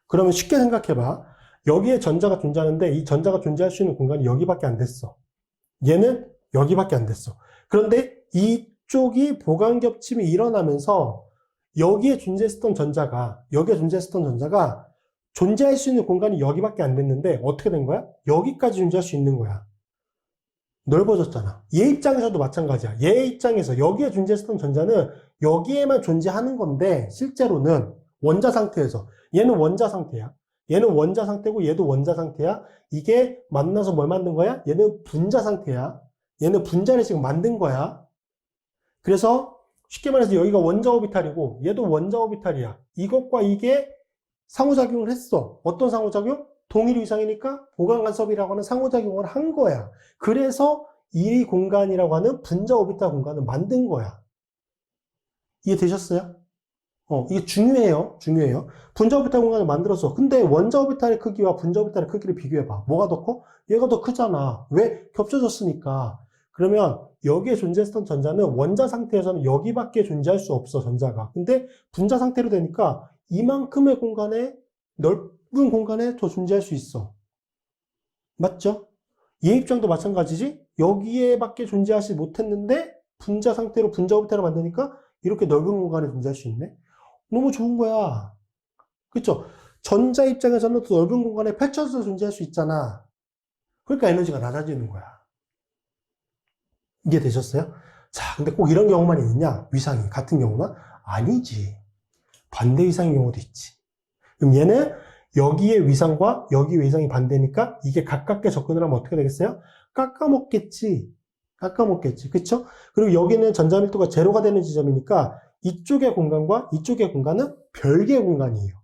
그러면 쉽게 생각해봐. 여기에 전자가 존재하는데 이 전자가 존재할 수 있는 공간이 여기밖에 안 됐어. 얘는 여기밖에 안 됐어. 그런데 이쪽이 보강 겹침이 일어나면서 여기에 존재했었던 전자가 존재할 수 있는 공간이 여기밖에 안 됐는데 어떻게 된 거야? 여기까지 존재할 수 있는 거야. 넓어졌잖아. 얘 입장에서도 마찬가지야. 얘 입장에서 여기에 존재했었던 전자는 여기에만 존재하는 건데 실제로는 원자 상태에서 얘는 원자 상태야. 얘는 원자 상태고 얘도 원자 상태야. 이게 만나서 뭘 만든 거야? 얘는 분자 상태야. 얘는 분자를 지금 만든 거야. 그래서 쉽게 말해서 여기가 원자 오비탈이고 얘도 원자 오비탈이야. 이것과 이게 상호작용을 했어. 어떤 상호작용? 동일 위상이니까 보강 간섭이라고 하는 상호작용을 한 거야. 그래서 이 공간이라고 하는 분자 오비탈 공간을 만든 거야. 이해되셨어요? 이게 중요해요. 분자 오비탈 공간을 만들었어. 근데 원자 오비탈의 크기와 분자 오비탈의 크기를 비교해봐. 뭐가 더 커? 얘가 더 크잖아. 왜? 겹쳐졌으니까. 그러면 여기에 존재했던 전자는 원자 상태에서는 여기밖에 존재할 수 없어, 전자가. 근데 분자 상태로 되니까 이만큼의 공간에, 넓은 공간에 더 존재할 수 있어. 맞죠? 얘 입장도 마찬가지지? 여기에밖에 존재하지 못했는데 분자 상태로 분자 오비탈을 만드니까 이렇게 넓은 공간에 존재할 수 있네. 너무 좋은 거야. 그쵸? 전자 입장에서는 더 넓은 공간에 펼쳐서 존재할 수 있잖아. 그러니까 에너지가 낮아지는 거야. 이해되셨어요? 자, 근데 꼭 이런 경우만 있냐? 위상이 같은 경우만? 아니지. 반대 위상의 경우도 있지. 그럼 얘는 여기의 위상과 여기의 위상이 반대니까 이게 가깝게 접근을 하면 어떻게 되겠어요? 깎아먹겠지. 깎아먹겠지. 그쵸? 그리고 여기는 전자 밀도가 제로가 되는 지점이니까 이쪽의 공간과 이쪽의 공간은 별개의 공간이에요.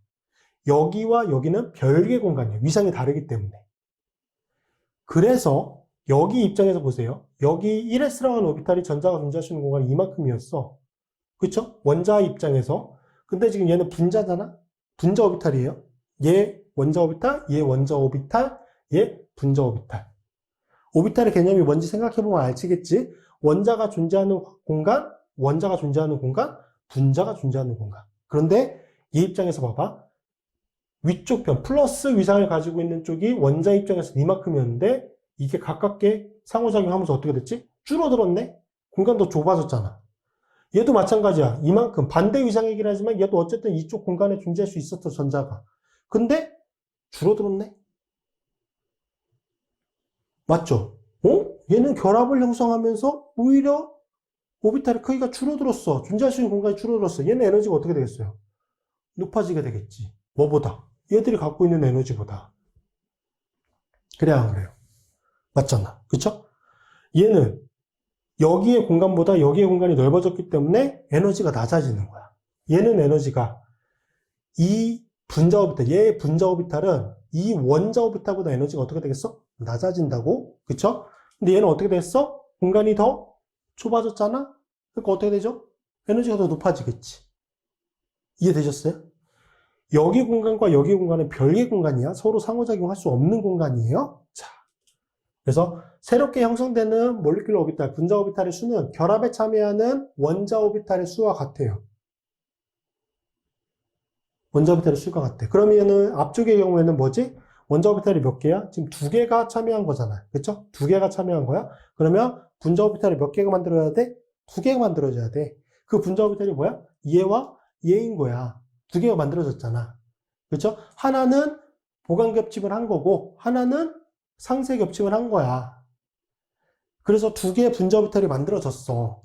여기와 여기는 별개의 공간이에요. 위상이 다르기 때문에. 그래서 여기 입장에서 보세요. 여기 1s라고 하는 오비탈이 전자가 존재할 수 있는 공간이 이만큼이었어. 그쵸? 원자 입장에서. 근데 지금 얘는 분자잖아? 분자 오비탈이에요. 얘 원자 오비탈, 얘 원자 오비탈, 얘 분자 오비탈. 오비탈의 개념이 뭔지 생각해보면 알지겠지? 원자가 존재하는 공간, 원자가 존재하는 공간, 분자가 존재하는 공간. 그런데 얘 입장에서 봐봐. 위쪽 편, 플러스 위상을 가지고 있는 쪽이 원자 입장에서 이만큼이었는데 이게 가깝게 상호작용하면서 어떻게 됐지? 줄어들었네? 공간 더 좁아졌잖아. 얘도 마찬가지야. 이만큼 반대 위상이긴 하지만 얘도 어쨌든 이쪽 공간에 존재할 수 있었어, 전자가. 근데 줄어들었네? 맞죠? 얘는 결합을 형성하면서 오히려 오비탈의 크기가 줄어들었어. 존재할 수 있는 공간이 줄어들었어. 얘는 에너지가 어떻게 되겠어요? 높아지게 되겠지. 뭐보다? 얘들이 갖고 있는 에너지보다. 그래야 안 그래요? 맞잖아. 그쵸? 얘는 여기의 공간보다 여기의 공간이 넓어졌기 때문에 에너지가 낮아지는 거야. 얘는 에너지가 이 분자 오비탈, 얘의 분자 오비탈은 이 원자 오비탈보다 에너지가 어떻게 되겠어? 낮아진다고. 그쵸? 근데 얘는 어떻게 됐어? 공간이 더 좁아졌잖아? 그러니까 어떻게 되죠? 에너지가 더 높아지겠지. 이해되셨어요? 여기 공간과 여기 공간은 별개 공간이야. 서로 상호작용할 수 없는 공간이에요. 자, 그래서 새롭게 형성되는 몰리큘러 오비탈, 분자 오비탈의 수는 결합에 참여하는 원자 오비탈의 수와 같아요. 원자 오비탈의 수가 같아. 그러면은 앞쪽의 경우에는 뭐지? 원자 오비탈이 몇 개야? 지금 2개가 참여한 거잖아. 그쵸? 2개가 참여한 거야? 그러면 분자 오비탈이 몇 개가 만들어야 돼? 2개가 만들어져야 돼. 그 분자 오비탈이 뭐야? 얘와 얘인 거야. 2개가 만들어졌잖아. 그쵸? 하나는 보강 겹침을 한 거고, 하나는 상쇄 겹침을 한 거야. 그래서 2개의 분자 오비탈이 만들어졌어.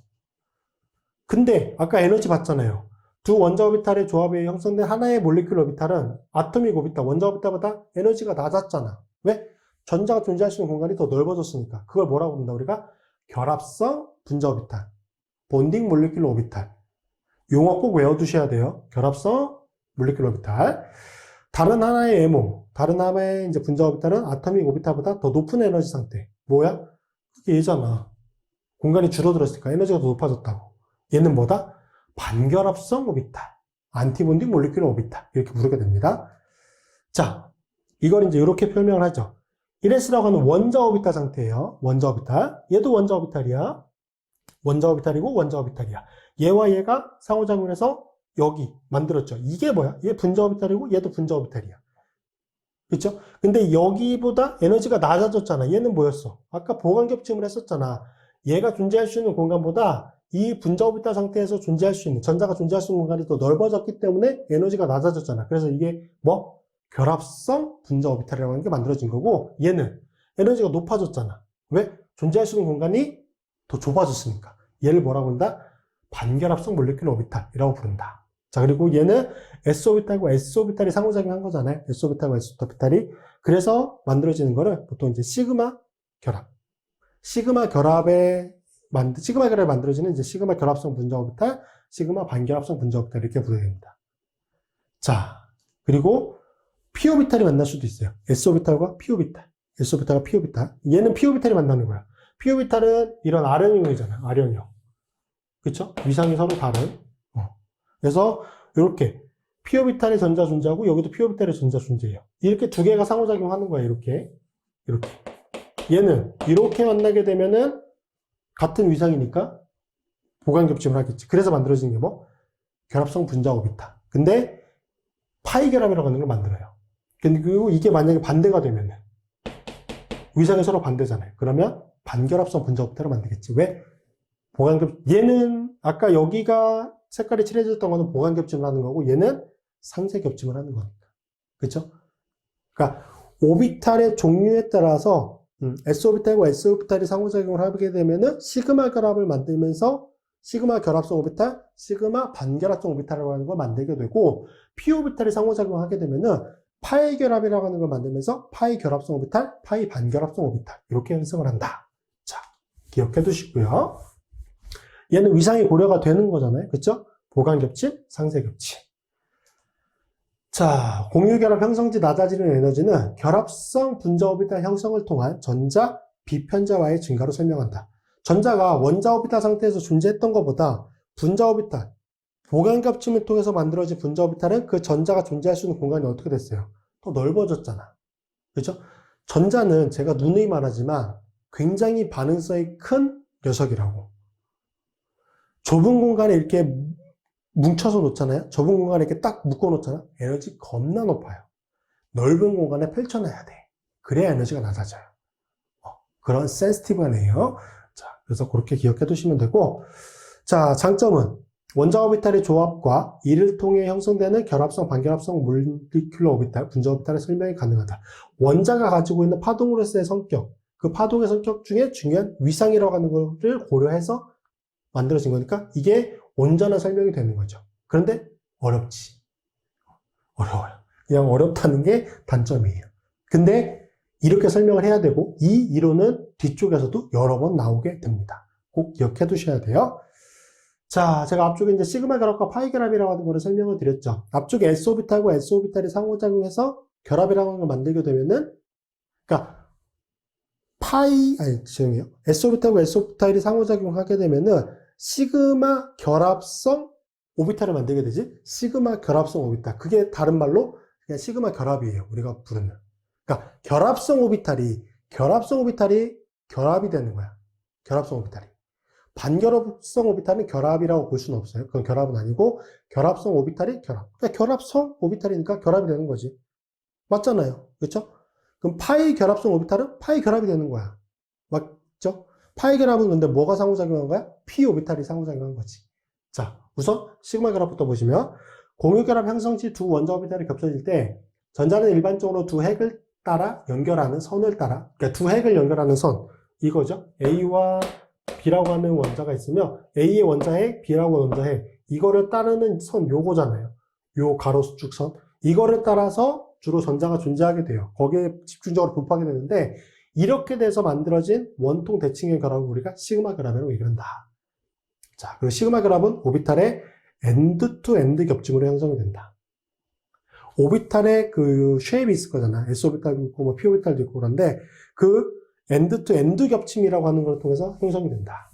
근데 아까 에너지 봤잖아요. 두 원자 오비탈의 조합에 형성된 하나의 몰리큘러 오비탈은 아토믹 오비탈, 원자 오비탈보다 에너지가 낮았잖아. 왜? 전자가 존재할 수 있는 공간이 더 넓어졌으니까. 그걸 뭐라고 부른다? 우리가 결합성 분자 오비탈, 본딩 몰리큘러 오비탈. 용어 꼭 외워두셔야 돼요. 결합성 몰리큘러 오비탈. 다른 하나의 MO, 다른 하나의 이제 분자 오비탈은 아토믹 오비탈보다 더 높은 에너지 상태. 뭐야? 그게 얘잖아. 공간이 줄어들었으니까 에너지가 더 높아졌다고. 얘는 뭐다? 반결합성 오비탈, 안티본딩 몰리큘러 오비탈 이렇게 부르게 됩니다. 자, 이걸 이제 이렇게 설명을 하죠. 1s라고 하는 원자 오비탈 상태예요. 원자 오비탈. 얘도 원자 오비탈이야. 원자 오비탈이고 원자 오비탈이야. 얘와 얘가 상호작용을 해서 여기 만들었죠. 이게 뭐야? 얘 분자 오비탈이고 얘도 분자 오비탈이야. 그렇죠? 근데 여기보다 에너지가 낮아졌잖아. 얘는 뭐였어? 아까 보강 겹침을 했었잖아. 얘가 존재할 수 있는 공간보다 이 분자 오비탈 상태에서 존재할 수 있는, 전자가 존재할 수 있는 공간이 더 넓어졌기 때문에 에너지가 낮아졌잖아. 그래서 이게 뭐? 결합성 분자 오비탈이라고 하는 게 만들어진 거고, 얘는 에너지가 높아졌잖아. 왜? 존재할 수 있는 공간이 더 좁아졌으니까. 얘를 뭐라고 한다? 반결합성 몰리큘러 오비탈이라고 부른다. 자, 그리고 얘는 s오비탈과 s오비탈이 상호작용한 거잖아요. s오비탈과 s오비탈이. 그래서 만들어지는 거를 보통 이제 시그마 결합. 시그마 결합에 만들어지는 이제 시그마 결합성 분자 오비탈, 시그마 반결합성 분자 오비탈 이렇게 부르게 됩니다. 자, 그리고 p 오비탈이 만날 수도 있어요. s 오비탈과 p 오비탈, s 오비탈과 p 오비탈. 얘는 p 오비탈이 만나는 거야. p 오비탈은 이런 R형이잖아. R형이요. 그쵸? 위상이 서로 다른. 그래서 이렇게 p 오비탈의 전자 존재하고 여기도 p 오비탈의 전자 존재해요. 이렇게 2개가 상호작용하는 거야. 이렇게. 얘는 이렇게 만나게 되면은 같은 위상이니까 보강 겹침을 하겠지. 그래서 만들어진 게 뭐? 결합성 분자 오비탈. 근데 파이 결합이라고 하는 걸 만들어요. 그리고 이게 만약에 반대가 되면은 위상이 서로 반대잖아요. 그러면 반결합성 분자 오비탈을 만들겠지. 왜? 얘는 아까 여기가 색깔이 칠해졌던 거는 보강 겹침을 하는 거고 얘는 상세 겹침을 하는 거니까. 그쵸? 그러니까 오비탈의 종류에 따라서 S오비탈과 S오비탈이 상호작용을 하게 되면은 시그마 결합을 만들면서 시그마 결합성 오비탈, 시그마 반결합성 오비탈이라고 하는 걸 만들게 되고 P오비탈이 상호작용을 하게 되면은 파이 결합이라고 하는 걸 만들면서 파이 결합성 오비탈, 파이 반결합성 오비탈 이렇게 형성을 한다. 자, 기억해 두시고요. 얘는 위상이 고려가 되는 거잖아요. 그쵸? 보강 겹침, 상세 겹침. 자, 공유결합 형성지 낮아지는 에너지는 결합성 분자 오비탈 형성을 통한 전자 비편자와의 증가로 설명한다. 전자가 원자 오비탈 상태에서 존재했던 것보다 분자 오비탈, 보강 겹침을 통해서 만들어진 분자 오비탈은 그 전자가 존재할 수 있는 공간이 어떻게 됐어요? 더 넓어졌잖아. 그죠? 전자는 제가 누누이 말하지만 굉장히 반응성이 큰 녀석이라고. 좁은 공간에 이렇게 뭉쳐서 놓잖아요. 좁은 공간에 이렇게 딱 묶어 놓잖아. 에너지 겁나 높아요. 넓은 공간에 펼쳐놔야 돼. 그래야 에너지가 낮아져요. 그런 센시티브한 애예요. 자, 그래서 그렇게 기억해 두시면 되고, 자, 장점은 원자 오비탈의 조합과 이를 통해 형성되는 결합성, 반결합성 몰리큘러 오비탈, 분자 오비탈의 설명이 가능하다. 원자가 가지고 있는 파동으로서의 성격, 그 파동의 성격 중에 중요한 위상이라고 하는 것을 고려해서 만들어진 거니까 이게 온전한 설명이 되는 거죠. 그런데 어렵지. 어려워요. 그냥 어렵다는 게 단점이에요. 근데 이렇게 설명을 해야 되고 이 이론은 뒤쪽에서도 여러 번 나오게 됩니다. 꼭 기억해 두셔야 돼요. 자, 제가 앞쪽에 이제 시그마 결합과 파이 결합이라고 하는 거를 설명을 드렸죠. 앞쪽에 S오비탈과 S오비탈이 상호작용해서 결합이라고 하는 걸 만들게 되면은, 그러니까 죄송해요. S오비탈과 S오비탈이 상호작용하게 되면은 시그마 결합성 오비탈을 만들게 되지. 시그마 결합성 오비탈. 그게 다른 말로 그냥 시그마 결합이에요. 우리가 부르는. 그러니까 결합성 오비탈이 결합이 되는 거야. 결합성 오비탈이. 반결합성 오비탈은 결합이라고 볼 수는 없어요. 그건 결합은 아니고 결합성 오비탈이 결합. 그러니까 결합성 오비탈이니까 결합이 되는 거지. 맞잖아요. 그렇죠? 그럼 파이 결합성 오비탈은 파이 결합이 되는 거야. 맞죠? 파이 결합은 근데 뭐가 상호작용한 거야? P 오비탈이 상호작용한 거지. 자, 우선 시그마 결합부터 보시면 공유 결합 형성시 두 원자 오비탈이 겹쳐질 때 전자는 일반적으로 두 핵을 따라 연결하는 선을 따라, 그러니까 두 핵을 연결하는 선, 이거죠. A와 B라고 하는 원자가 있으면 A의 원자핵, B라고 하는 원자핵, 이거를 따르는 선 요거잖아요. 요 가로수축선. 이거를 따라서 주로 전자가 존재하게 돼요. 거기에 집중적으로 분포하게 되는데 이렇게 돼서 만들어진 원통 대칭의 결합을 우리가 시그마 결합이라고 얘기한다. 자, 그리고 시그마 결합은 오비탈의 엔드 투 엔드 겹침으로 형성이 된다. 오비탈의 그 쉐입이 있을 거잖아. S오비탈도 있고 뭐 P오비탈도 있고 그런데 그 엔드 투 엔드 겹침이라고 하는 걸 통해서 형성이 된다.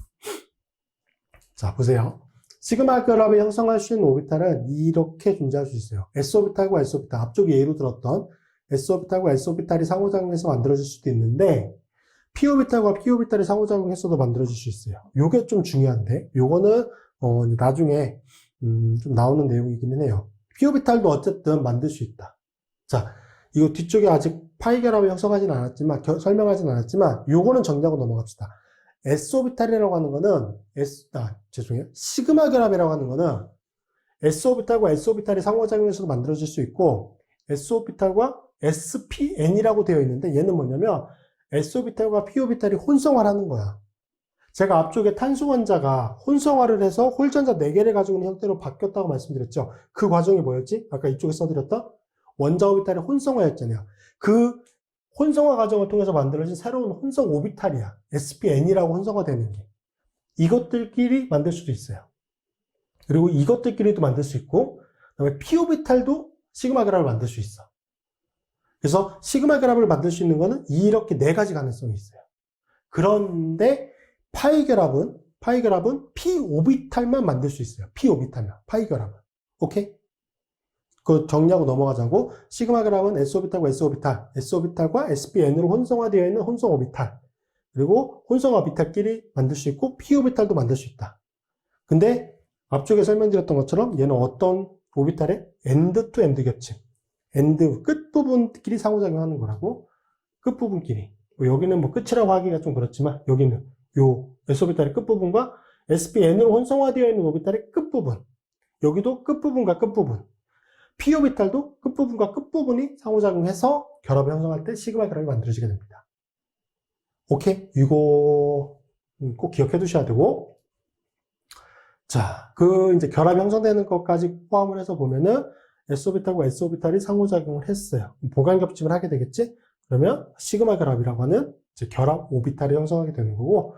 자, 보세요. 시그마 결합을 형성할 수 있는 오비탈은 이렇게 존재할 수 있어요. S오비탈과 S오비탈, 앞쪽에 예로 들었던 S오비탈과 S오비탈이 상호작용해서 만들어질 수도 있는데 P오비탈과 P오비탈이 상호작용해서도 만들어질 수 있어요. 요게 좀 중요한데 요거는 나중에 좀 나오는 내용이기는 해요. P오비탈도 어쨌든 만들 수 있다. 자, 이거 뒤쪽에 아직 파이 결합을 형성하진 않았지만 설명하진 않았지만 요거는 정리하고 넘어갑시다. S오비탈이라고 하는 거는 시그마 결합이라고 하는 거는 S오비탈과 S오비탈이 상호작용해서 만들어질 수 있고 S오비탈과 SPN이라고 되어 있는데 얘는 뭐냐면 S오비탈과 P오비탈이 혼성화를 하는 거야. 제가 앞쪽에 탄소 원자가 혼성화를 해서 홀전자 4개를 가지고 있는 형태로 바뀌었다고 말씀드렸죠. 그 과정이 뭐였지? 아까 이쪽에 써드렸던 원자 오비탈의 혼성화였잖아요. 그 혼성화 과정을 통해서 만들어진 새로운 혼성 오비탈이야. SPN이라고 혼성화되는 게. 이것들끼리 만들 수도 있어요. 그리고 이것들끼리도 만들 수 있고, 그 다음에 P오비탈도 시그마 결합을 만들 수 있어. 그래서 시그마 결합을 만들 수 있는 거는 이렇게 4가지 가능성이 있어요. 그런데 파이 결합은 P오비탈만 만들 수 있어요. P오비탈만. 파이 결합은. 오케이? 그 정리하고 넘어가자고. 시그마 결합은 S오비탈과 S오비탈, S오비탈과 SPN으로 혼성화되어 있는 혼성 오비탈, 그리고 혼성 오비탈끼리 만들 수 있고 P오비탈도 만들 수 있다. 근데 앞쪽에 설명드렸던 것처럼 얘는 어떤 오비탈의 엔드 투 엔드 겹침, 엔드 끝부분끼리 상호작용하는 거라고. 끝부분끼리. 여기는 뭐 끝이라고 하기가 좀 그렇지만 여기는 요 S오비탈의 끝부분과 sp(n으로) 혼성화되어 있는 오비탈의 끝부분. 여기도 끝부분과 끝부분. p 오비탈도 끝부분과 끝부분이 상호작용해서 결합을 형성할 때 시그마 결합이 만들어지게 됩니다. 오케이? 이거 꼭 기억해 두셔야 되고. 자, 이제 결합이 형성되는 것까지 포함을 해서 보면은 s오비탈과 s오비탈이 상호작용을 했어요. 보강 겹침을 하게 되겠지? 그러면 시그마 결합이라고 하는 이제 결합 오비탈이 형성하게 되는 거고,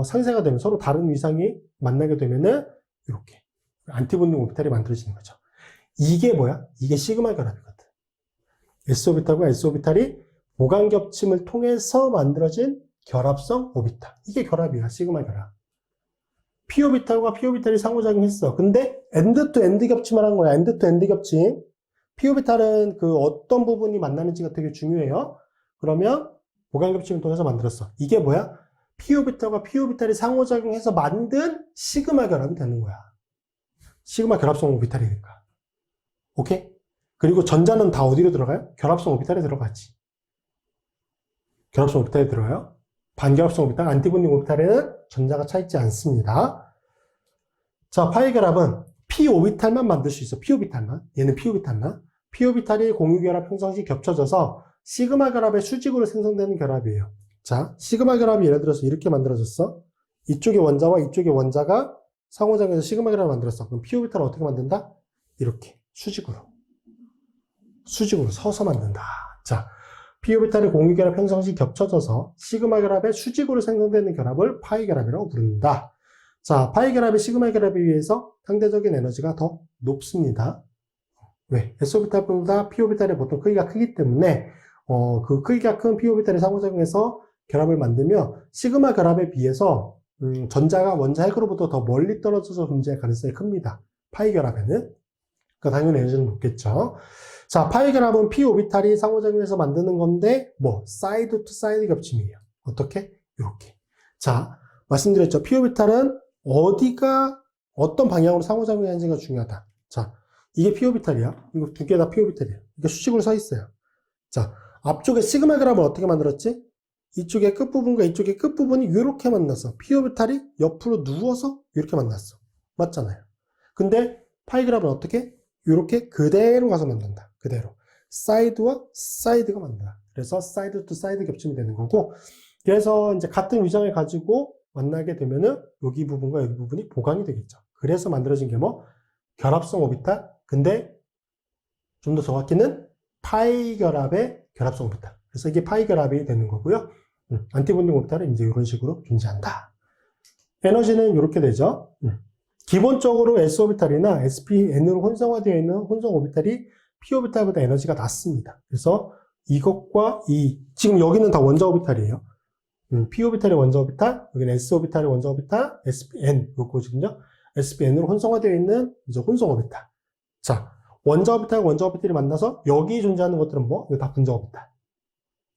상쇄가 되면 서로 다른 위상이 만나게 되면은 이렇게 안티본딩 오비탈이 만들어지는 거죠. 이게 뭐야? 이게 시그마 결합이거든. s오비탈과 s오비탈이 보강 겹침을 통해서 만들어진 결합성 오비탈. 이게 결합이야, 시그마 결합. p오비탈과 p오비탈이 상호작용했어. 근데 엔드 투 엔드 겹침을 한 거야. 엔드 투 엔드 겹침. p오비탈은 어떤 부분이 만나는지가 되게 중요해요. 그러면 보강 겹침을 통해서 만들었어. 이게 뭐야? p오비탈과 p오비탈이 상호작용해서 만든 시그마 결합이 되는 거야. 시그마 결합성 오비탈이니까. 오케이? 그리고 전자는 다 어디로 들어가요? 결합성 오비탈에 들어가지. 결합성 오비탈에 들어가요. 반결합성 오비탈, 안티본딩 오비탈에는 전자가 차있지 않습니다. 자, 파이 결합은 p 오비탈만 만들 수 있어. p 오비탈만. 얘는 p 오비탈만. p 오비탈이 공유 결합 형성 시 겹쳐져서 시그마 결합의 수직으로 생성되는 결합이에요. 자, 시그마 결합이 예를 들어서 이렇게 만들어졌어. 이쪽의 원자와 이쪽의 원자가 상호작용해서 시그마 결합을 만들었어. 그럼 p 오비탈을 어떻게 만든다? 이렇게 수직으로 서서 만든다. 자, p 오비탈의 공유 결합 형성 시 겹쳐져서 시그마 결합의 수직으로 생성되는 결합을 파이 결합이라고 부른다. 자, 파이 결합의 시그마 결합에 비해서 상대적인 에너지가 더 높습니다. 왜? s오비탈보다 p오비탈이 보통 크기가 크기 때문에 그 크기가 큰 p오비탈이 상호작용해서 결합을 만들며 시그마 결합에 비해서 전자가 원자 핵으로부터 더 멀리 떨어져서 존재할 가능성이 큽니다. 파이 결합에는. 그러니까 당연히 에너지는 높겠죠. 자, 파이 결합은 p 오비탈이 상호작용해서 만드는 건데 사이드 투 사이드 겹침이에요. 어떻게? 이렇게. 자, 말씀드렸죠. p 오비탈은 어떤 방향으로 상호작용하는지가 중요하다. 자, 이게 p 오비탈이야. 이거 두 개 다 p 오비탈이야. 이게 수직으로 서 있어요. 자, 앞쪽에 시그마 결합을 어떻게 만들었지? 이쪽의 끝부분과 이쪽의 끝부분이 이렇게 만났어. p 오비탈이 옆으로 누워서 이렇게 만났어. 맞잖아요. 근데 파이 결합은 어떻게? 이렇게 그대로 가서 만든다. 그대로. 사이드와 사이드가 만든다. 그래서 사이드 투 사이드 겹침이 되는 거고, 그래서 이제 같은 위장을 가지고 만나게 되면은 여기 부분과 여기 부분이 보강이 되겠죠. 그래서 만들어진 게 결합성 오비탈. 근데 좀 더 정확히는 파이 결합의 결합성 오비탈. 그래서 이게 파이 결합이 되는 거고요. 안티본딩 오비탈은 이제 이런 식으로 존재한다. 에너지는 이렇게 되죠. 기본적으로 s오비탈이나 sp(n으로) 혼성화되어 있는 혼성 오비탈이 p오비탈보다 에너지가 낮습니다. 그래서 이것과 지금 여기는 다 원자 오비탈이에요. p오비탈의 원자 오비탈, 여기는 s오비탈의 원자 오비탈, sp(n, 이거거든요. sp(n으로) 혼성화되어 있는 이제 혼성 오비탈. 자, 원자 오비탈과 원자 오비탈이 만나서 여기 존재하는 것들은 이거 다 분자 오비탈.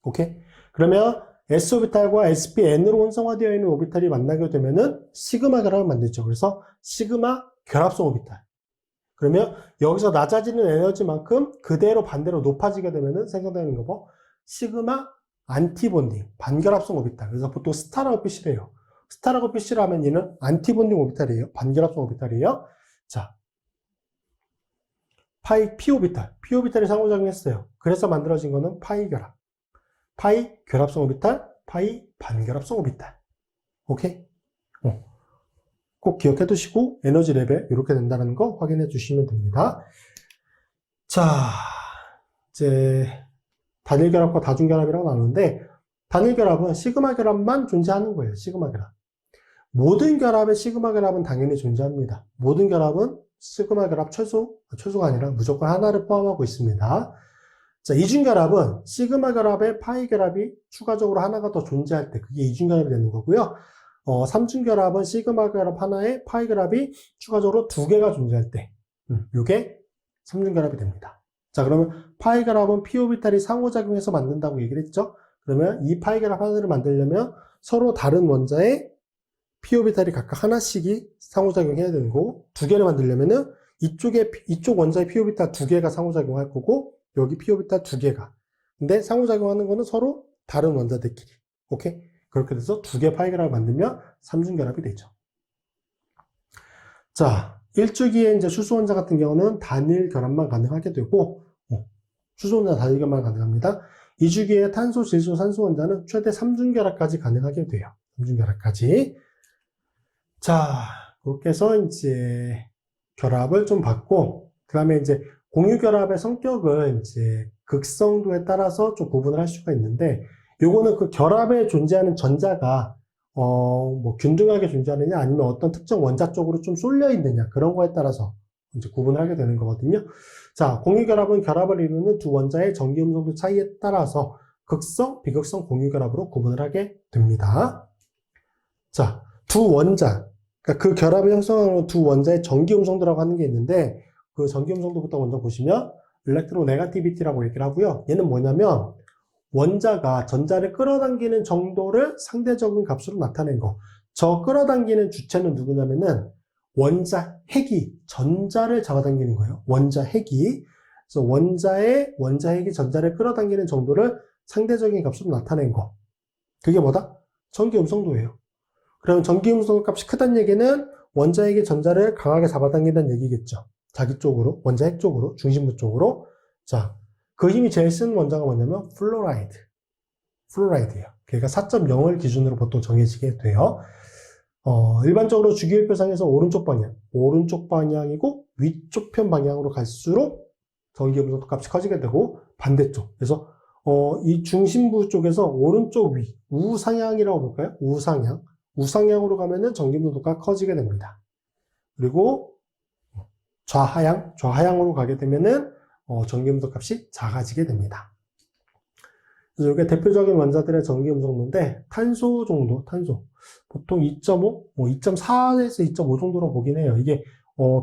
오케이? 그러면 s오비탈과 sp(n으로) 혼성화되어 있는 오비탈이 만나게 되면은 시그마 결합을 만들죠. 그래서 시그마 결합성 오비탈. 그러면 여기서 낮아지는 에너지만큼 그대로 반대로 높아지게 되면은 생성되는 거 시그마 안티본딩, 반결합성 오비탈. 그래서 보통 스타라고 표시를 해요. 스타라고 표시를 하면 얘는 안티본딩 오비탈이에요. 반결합성 오비탈이에요. 자, p 오비탈이 상호작용했어요. 그래서 만들어진 거는 파이 결합. 파이 결합성 오비탈, 파이 반결합성 오비탈. 오케이? 꼭 기억해 두시고 에너지 레벨 이렇게 된다는 거 확인해 주시면 됩니다. 자, 이제 단일 결합과 다중 결합이라고 나누는데, 단일 결합은 시그마 결합만 존재하는 거예요. 시그마 결합. 모든 결합의 시그마 결합은 당연히 존재합니다. 모든 결합은 시그마 결합 최소가 아니라 무조건 하나를 포함하고 있습니다. 자, 이중결합은 시그마 결합에 파이 결합이 추가적으로 하나가 더 존재할 때 그게 이중결합이 되는 거고요. 삼중결합은 시그마 결합 하나에 파이 결합이 추가적으로 두 개가 존재할 때 이게 삼중결합이 됩니다. 자, 그러면 파이 결합은 p 오비탈이 상호작용해서 만든다고 얘기를 했죠. 그러면 이 파이 결합 하나를 만들려면 서로 다른 원자에 p 오비탈이 각각 하나씩이 상호작용해야 되는 거고, 두 개를 만들려면은 이쪽 원자의 p 오비탈 두 개가 상호작용할 거고, 여기 p 오비탈 두 개가. 근데 상호작용하는 거는 서로 다른 원자들끼리. 오케이? 그렇게 돼서 두 개 파이 결합을 만들면 삼중결합이 되죠. 자, 일주기에 이제 수소원자 같은 경우는 단일 결합만 가능하게 되고, 수소원자 단일 결합만 가능합니다. 2주기에 탄소, 질소, 산소 원자는 최대 3중결합까지 가능하게 돼요. 3중결합까지. 자, 그렇게 해서 이제 결합을 좀 받고, 그 다음에 이제 공유결합의 성격을 이제 극성도에 따라서 좀 구분을 할 수가 있는데, 요거는 그 결합에 존재하는 전자가 뭐 균등하게 존재하느냐 아니면 어떤 특정 원자 쪽으로 좀 쏠려 있느냐 그런 거에 따라서 이제 구분을 하게 되는 거거든요. 자, 공유결합은 결합을 이루는 두 원자의 전기 음성도 차이에 따라서 극성, 비극성 공유결합으로 구분을 하게 됩니다. 자, 두 원자, 그러니까 그 결합을 형성하는 두 원자의 전기 음성도라고 하는 게 있는데 그 전기 음성도부터 먼저 보시면 일렉트로네가티비티라고 얘기를 하고요. 얘는 뭐냐면 원자가 전자를 끌어당기는 정도를 상대적인 값으로 나타낸 거. 저 끌어당기는 주체는 누구냐면은 원자 핵이 전자를 잡아당기는 거예요. 원자 핵이. 그래서 원자 핵이 전자를 끌어당기는 정도를 상대적인 값으로 나타낸 거. 그게 뭐다? 전기 음성도예요. 그러면 전기 음성도 값이 크다는 얘기는 원자 핵이 전자를 강하게 잡아당긴다는 얘기겠죠. 자기 쪽으로, 원자 핵 쪽으로, 중심부 쪽으로. 자, 그 힘이 제일 쓴 원자가 뭐냐면 플로라이드예요. 그러니까 4.0을 기준으로 보통 정해지게 돼요. 일반적으로 주기율표상에서 오른쪽 방향이고 위쪽 편 방향으로 갈수록 전기 음성도 값이 커지게 되고 반대쪽. 그래서 이 중심부 쪽에서 오른쪽 우상향이라고 볼까요? 우상향으로 가면은 전기 음성도가 커지게 됩니다. 그리고 좌하향으로 가게 되면은 전기음성 값이 작아지게 됩니다. 그래서 이게 대표적인 원자들의 전기음성도인데 탄소 보통 2.5, 2.4에서 2.5 정도로 보긴 해요. 이게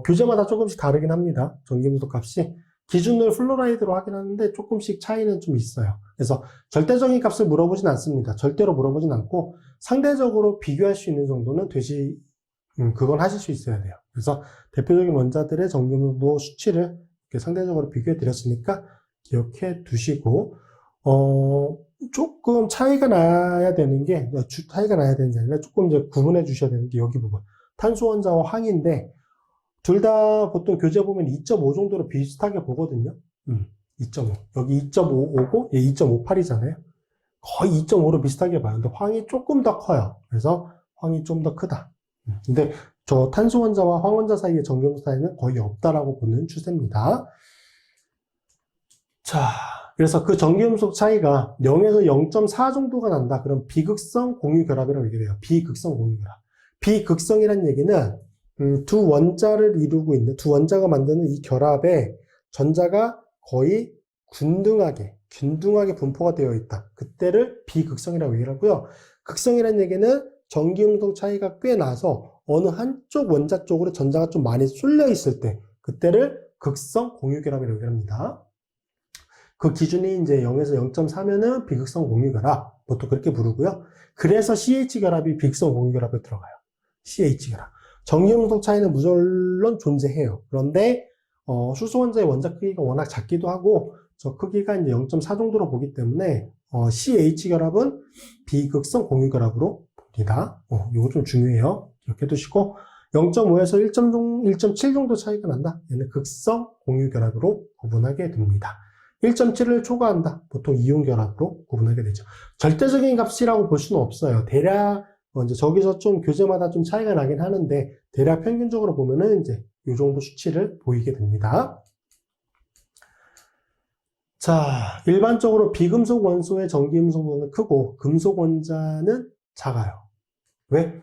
교재마다 조금씩 다르긴 합니다. 전기음성 값이 기준을 플로라이드로 하긴 하는데 조금씩 차이는 좀 있어요. 그래서 절대적인 값을 물어보진 않습니다. 절대로 물어보진 않고 상대적으로 비교할 수 있는 정도는 그건 하실 수 있어야 돼요. 그래서 대표적인 원자들의 전기음성도 수치를 상대적으로 비교해 드렸으니까 기억해 두시고, 조금 차이가 나야 되는 게 아니라 조금 이제 구분해 주셔야 되는 게 여기 부분. 탄소 원자와 황인데, 둘 다 보통 교재 보면 2.5 정도로 비슷하게 보거든요. 2.5. 여기 2.55고, 얘 2.58이잖아요. 거의 2.5로 비슷하게 봐요. 근데 황이 조금 더 커요. 그래서 황이 좀 더 크다. 근데 저 탄소 원자와 황 원자 사이의 전기음성 차이는 거의 없다라고 보는 추세입니다. 자, 그래서 그 전기음속 차이가 0에서 0.4 정도가 난다. 그럼 비극성 공유결합이라고 얘기해요. 비극성 공유결합. 비극성이라는 얘기는 두 원자가 만드는 이 결합에 전자가 거의 균등하게 분포가 되어 있다. 그때를 비극성이라고 얘기를 하고요. 극성이라는 얘기는 전기음속 차이가 꽤 나서 어느 한쪽 원자 쪽으로 전자가 좀 많이 쏠려 있을 때 그때를 극성 공유결합이라고 얘기합니다. 그 기준이 이제 0에서 0.4면은 비극성 공유결합, 보통 그렇게 부르고요. 그래서 CH결합이 비극성 공유결합에 들어가요. CH결합. 전기음속 차이는 물론 존재해요. 그런데 수소 원자의 원자 크기가 워낙 작기도 하고 저 크기가 이제 0.4 정도로 보기 때문에 CH결합은 비극성 공유결합으로 봅니다. 이거 좀 중요해요. 기억해 두시고 0.5에서 1.7 정도 차이가 난다. 얘는 극성 공유결합으로 구분하게 됩니다. 1.7을 초과한다. 보통 이온결합으로 구분하게 되죠. 절대적인 값이라고 볼 수는 없어요. 대략 이제 저기서 좀 교재마다 좀 차이가 나긴 하는데 대략 평균적으로 보면은 이제 이 정도 수치를 보이게 됩니다. 자, 일반적으로 비금속 원소의 전기음성도는 크고 금속 원자는 작아요. 왜?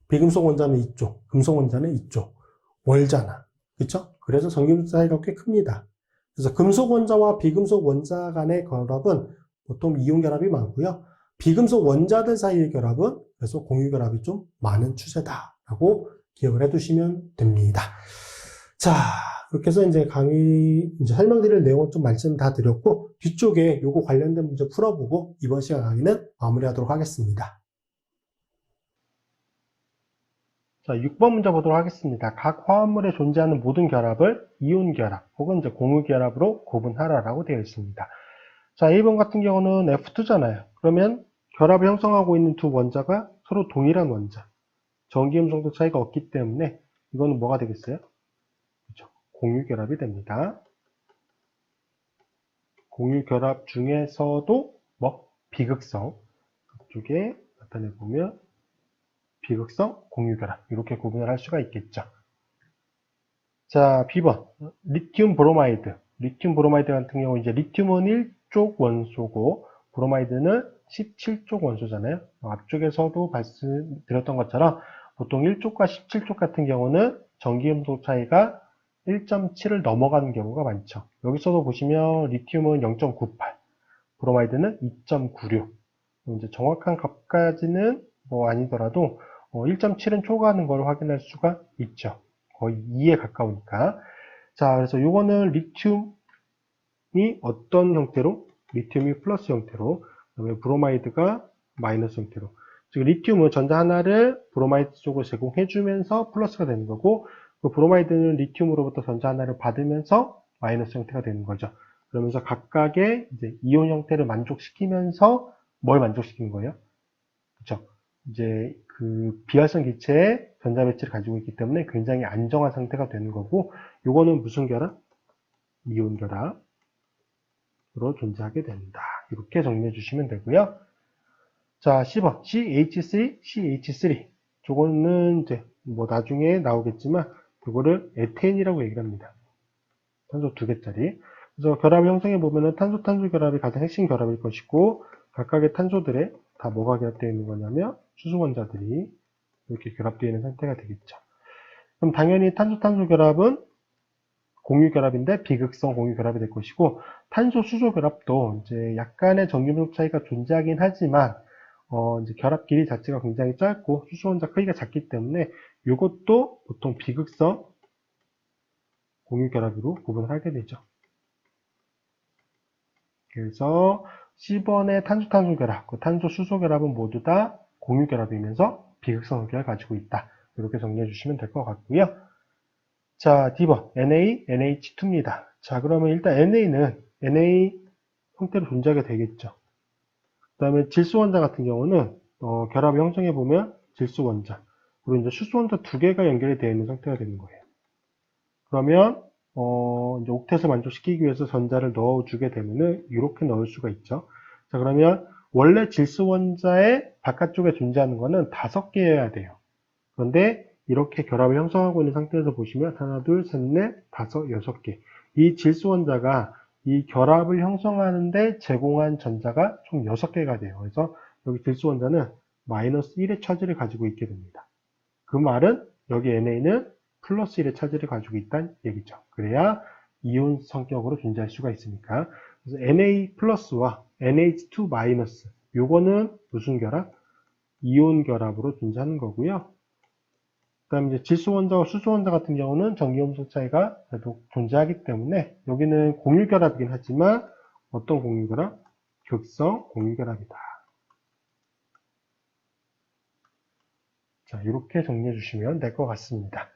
비금속 원자는 이쪽, 금속 원자는 이쪽. 월잖아. 그쵸? 그래서 전기음성 차이가 꽤 큽니다. 그래서 금속 원자와 비금속 원자 간의 결합은 보통 이온 결합이 많고요. 비금속 원자들 사이의 결합은 그래서 공유 결합이 좀 많은 추세다라고 기억을 해두시면 됩니다. 자, 그렇게 해서 이제 이제 설명드릴 내용은 좀 말씀 다 드렸고 뒤쪽에 요거 관련된 문제 풀어보고 이번 시간 강의는 마무리하도록 하겠습니다. 자, 6번 문제 보도록 하겠습니다. 각 화합물에 존재하는 모든 결합을 이온 결합 혹은 이제 공유 결합으로 구분하라라고 되어 있습니다. 자, 1번 같은 경우는 F2잖아요. 그러면 결합을 형성하고 있는 두 원자가 서로 동일한 원자. 전기음성도 차이가 없기 때문에 이거는 뭐가 되겠어요? 그렇죠. 공유결합이 됩니다. 공유결합 중에서도 뭐 비극성 쪽에 나타내보면 비극성 공유결합 이렇게 구분을 할 수가 있겠죠. 자, B번 리튬 브로마이드. 리튬 브로마이드 같은 경우 이제 리튬은 1쪽 원소고 브로마이드는 17쪽 원소잖아요. 앞쪽에서도 말씀드렸던 것처럼 보통 1쪽과 17쪽 같은 경우는 전기음속 차이가 1.7을 넘어가는 경우가 많죠. 여기서도 보시면 리튬은 0.98, 브로마이드는 2.96. 이제 정확한 값까지는 뭐 아니더라도 1.7은 초과하는 걸 확인할 수가 있죠. 거의 2에 가까우니까. 자, 그래서 요거는 리튬이 어떤 형태로? 리튬이 플러스 형태로, 그다음에 브로마이드가 마이너스 형태로. 즉, 리튬은 전자 하나를 브로마이드 쪽으로 제공해주면서 플러스가 되는 거고, 그 브로마이드는 리튬으로부터 전자 하나를 받으면서 마이너스 형태가 되는 거죠. 그러면서 각각의 이제 이온 형태를 만족시키면서 뭘 만족시키는 거예요? 그렇죠. 이제 그 비활성 기체의 전자 배치를 가지고 있기 때문에 굉장히 안정한 상태가 되는 거고, 요거는 무슨 결합? 이온 결합으로 존재하게 된다. 이렇게 정리해 주시면 되고요. 자, 10번 CH3, CH3. 저거는 이제 뭐 나중에 나오겠지만 그거를 에테인이라고 얘기를 합니다. 탄소 2개짜리. 그래서 결합을 형성해 보면은 탄소-탄소 결합이 가장 핵심 결합일 것이고, 각각의 탄소들에 다 뭐가 결합되어 있는 거냐면 수소원자들이 이렇게 결합되어 있는 상태가 되겠죠. 그럼 당연히 탄소-탄소 결합은 공유 결합인데 비극성 공유 결합이 될 것이고, 탄소 수소 결합도 이제 약간의 전기분석 차이가 존재하긴 하지만 이제 결합 길이 자체가 굉장히 짧고 수소 원자 크기가 작기 때문에 이것도 보통 비극성 공유 결합으로 구분을 하게 되죠. 그래서 10번의 탄소-탄소 결합, 그 탄소-수소 결합은 모두 다 공유 결합이면서 비극성 성격을 가지고 있다. 이렇게 정리해 주시면 될 것 같고요. 자, D번 Na, NH2입니다. 자, 그러면 일단 NA는 Na 형태로 존재하게 되겠죠. 그 다음에 질소원자 같은 경우는 결합을 형성해 보면 질소원자, 그리고 이제 수소원자 2개가 연결이 되어 있는 상태가 되는 거예요. 그러면 이제 옥텟을 만족시키기 위해서 전자를 넣어주게 되면은 이렇게 넣을 수가 있죠. 자, 그러면 원래 질소원자의 바깥쪽에 존재하는 거는 5개여야 돼요. 그런데 이렇게 결합을 형성하고 있는 상태에서 보시면 하나, 둘, 셋, 넷, 다섯, 6개. 이 질소원자가 이 결합을 형성하는데 제공한 전자가 총 6개가 돼요. 그래서 여기 질소원자는 마이너스 1의 차지를 가지고 있게 됩니다. 그 말은 여기 NA는 플러스 1의 차지를 가지고 있다는 얘기죠. 그래야 이온 성격으로 존재할 수가 있으니까. 그래서 Na 플러스와 NH2 마이너스, 요거는 무슨 결합? 이온 결합으로 존재하는 거고요. 그 다음에 이제 질소원자와 수소원자 같은 경우는 전기음속 차이가 그래도 존재하기 때문에 여기는 공유결합이긴 하지만 어떤 공유결합? 극성 공유결합이다. 자, 이렇게 정리해 주시면 될 것 같습니다.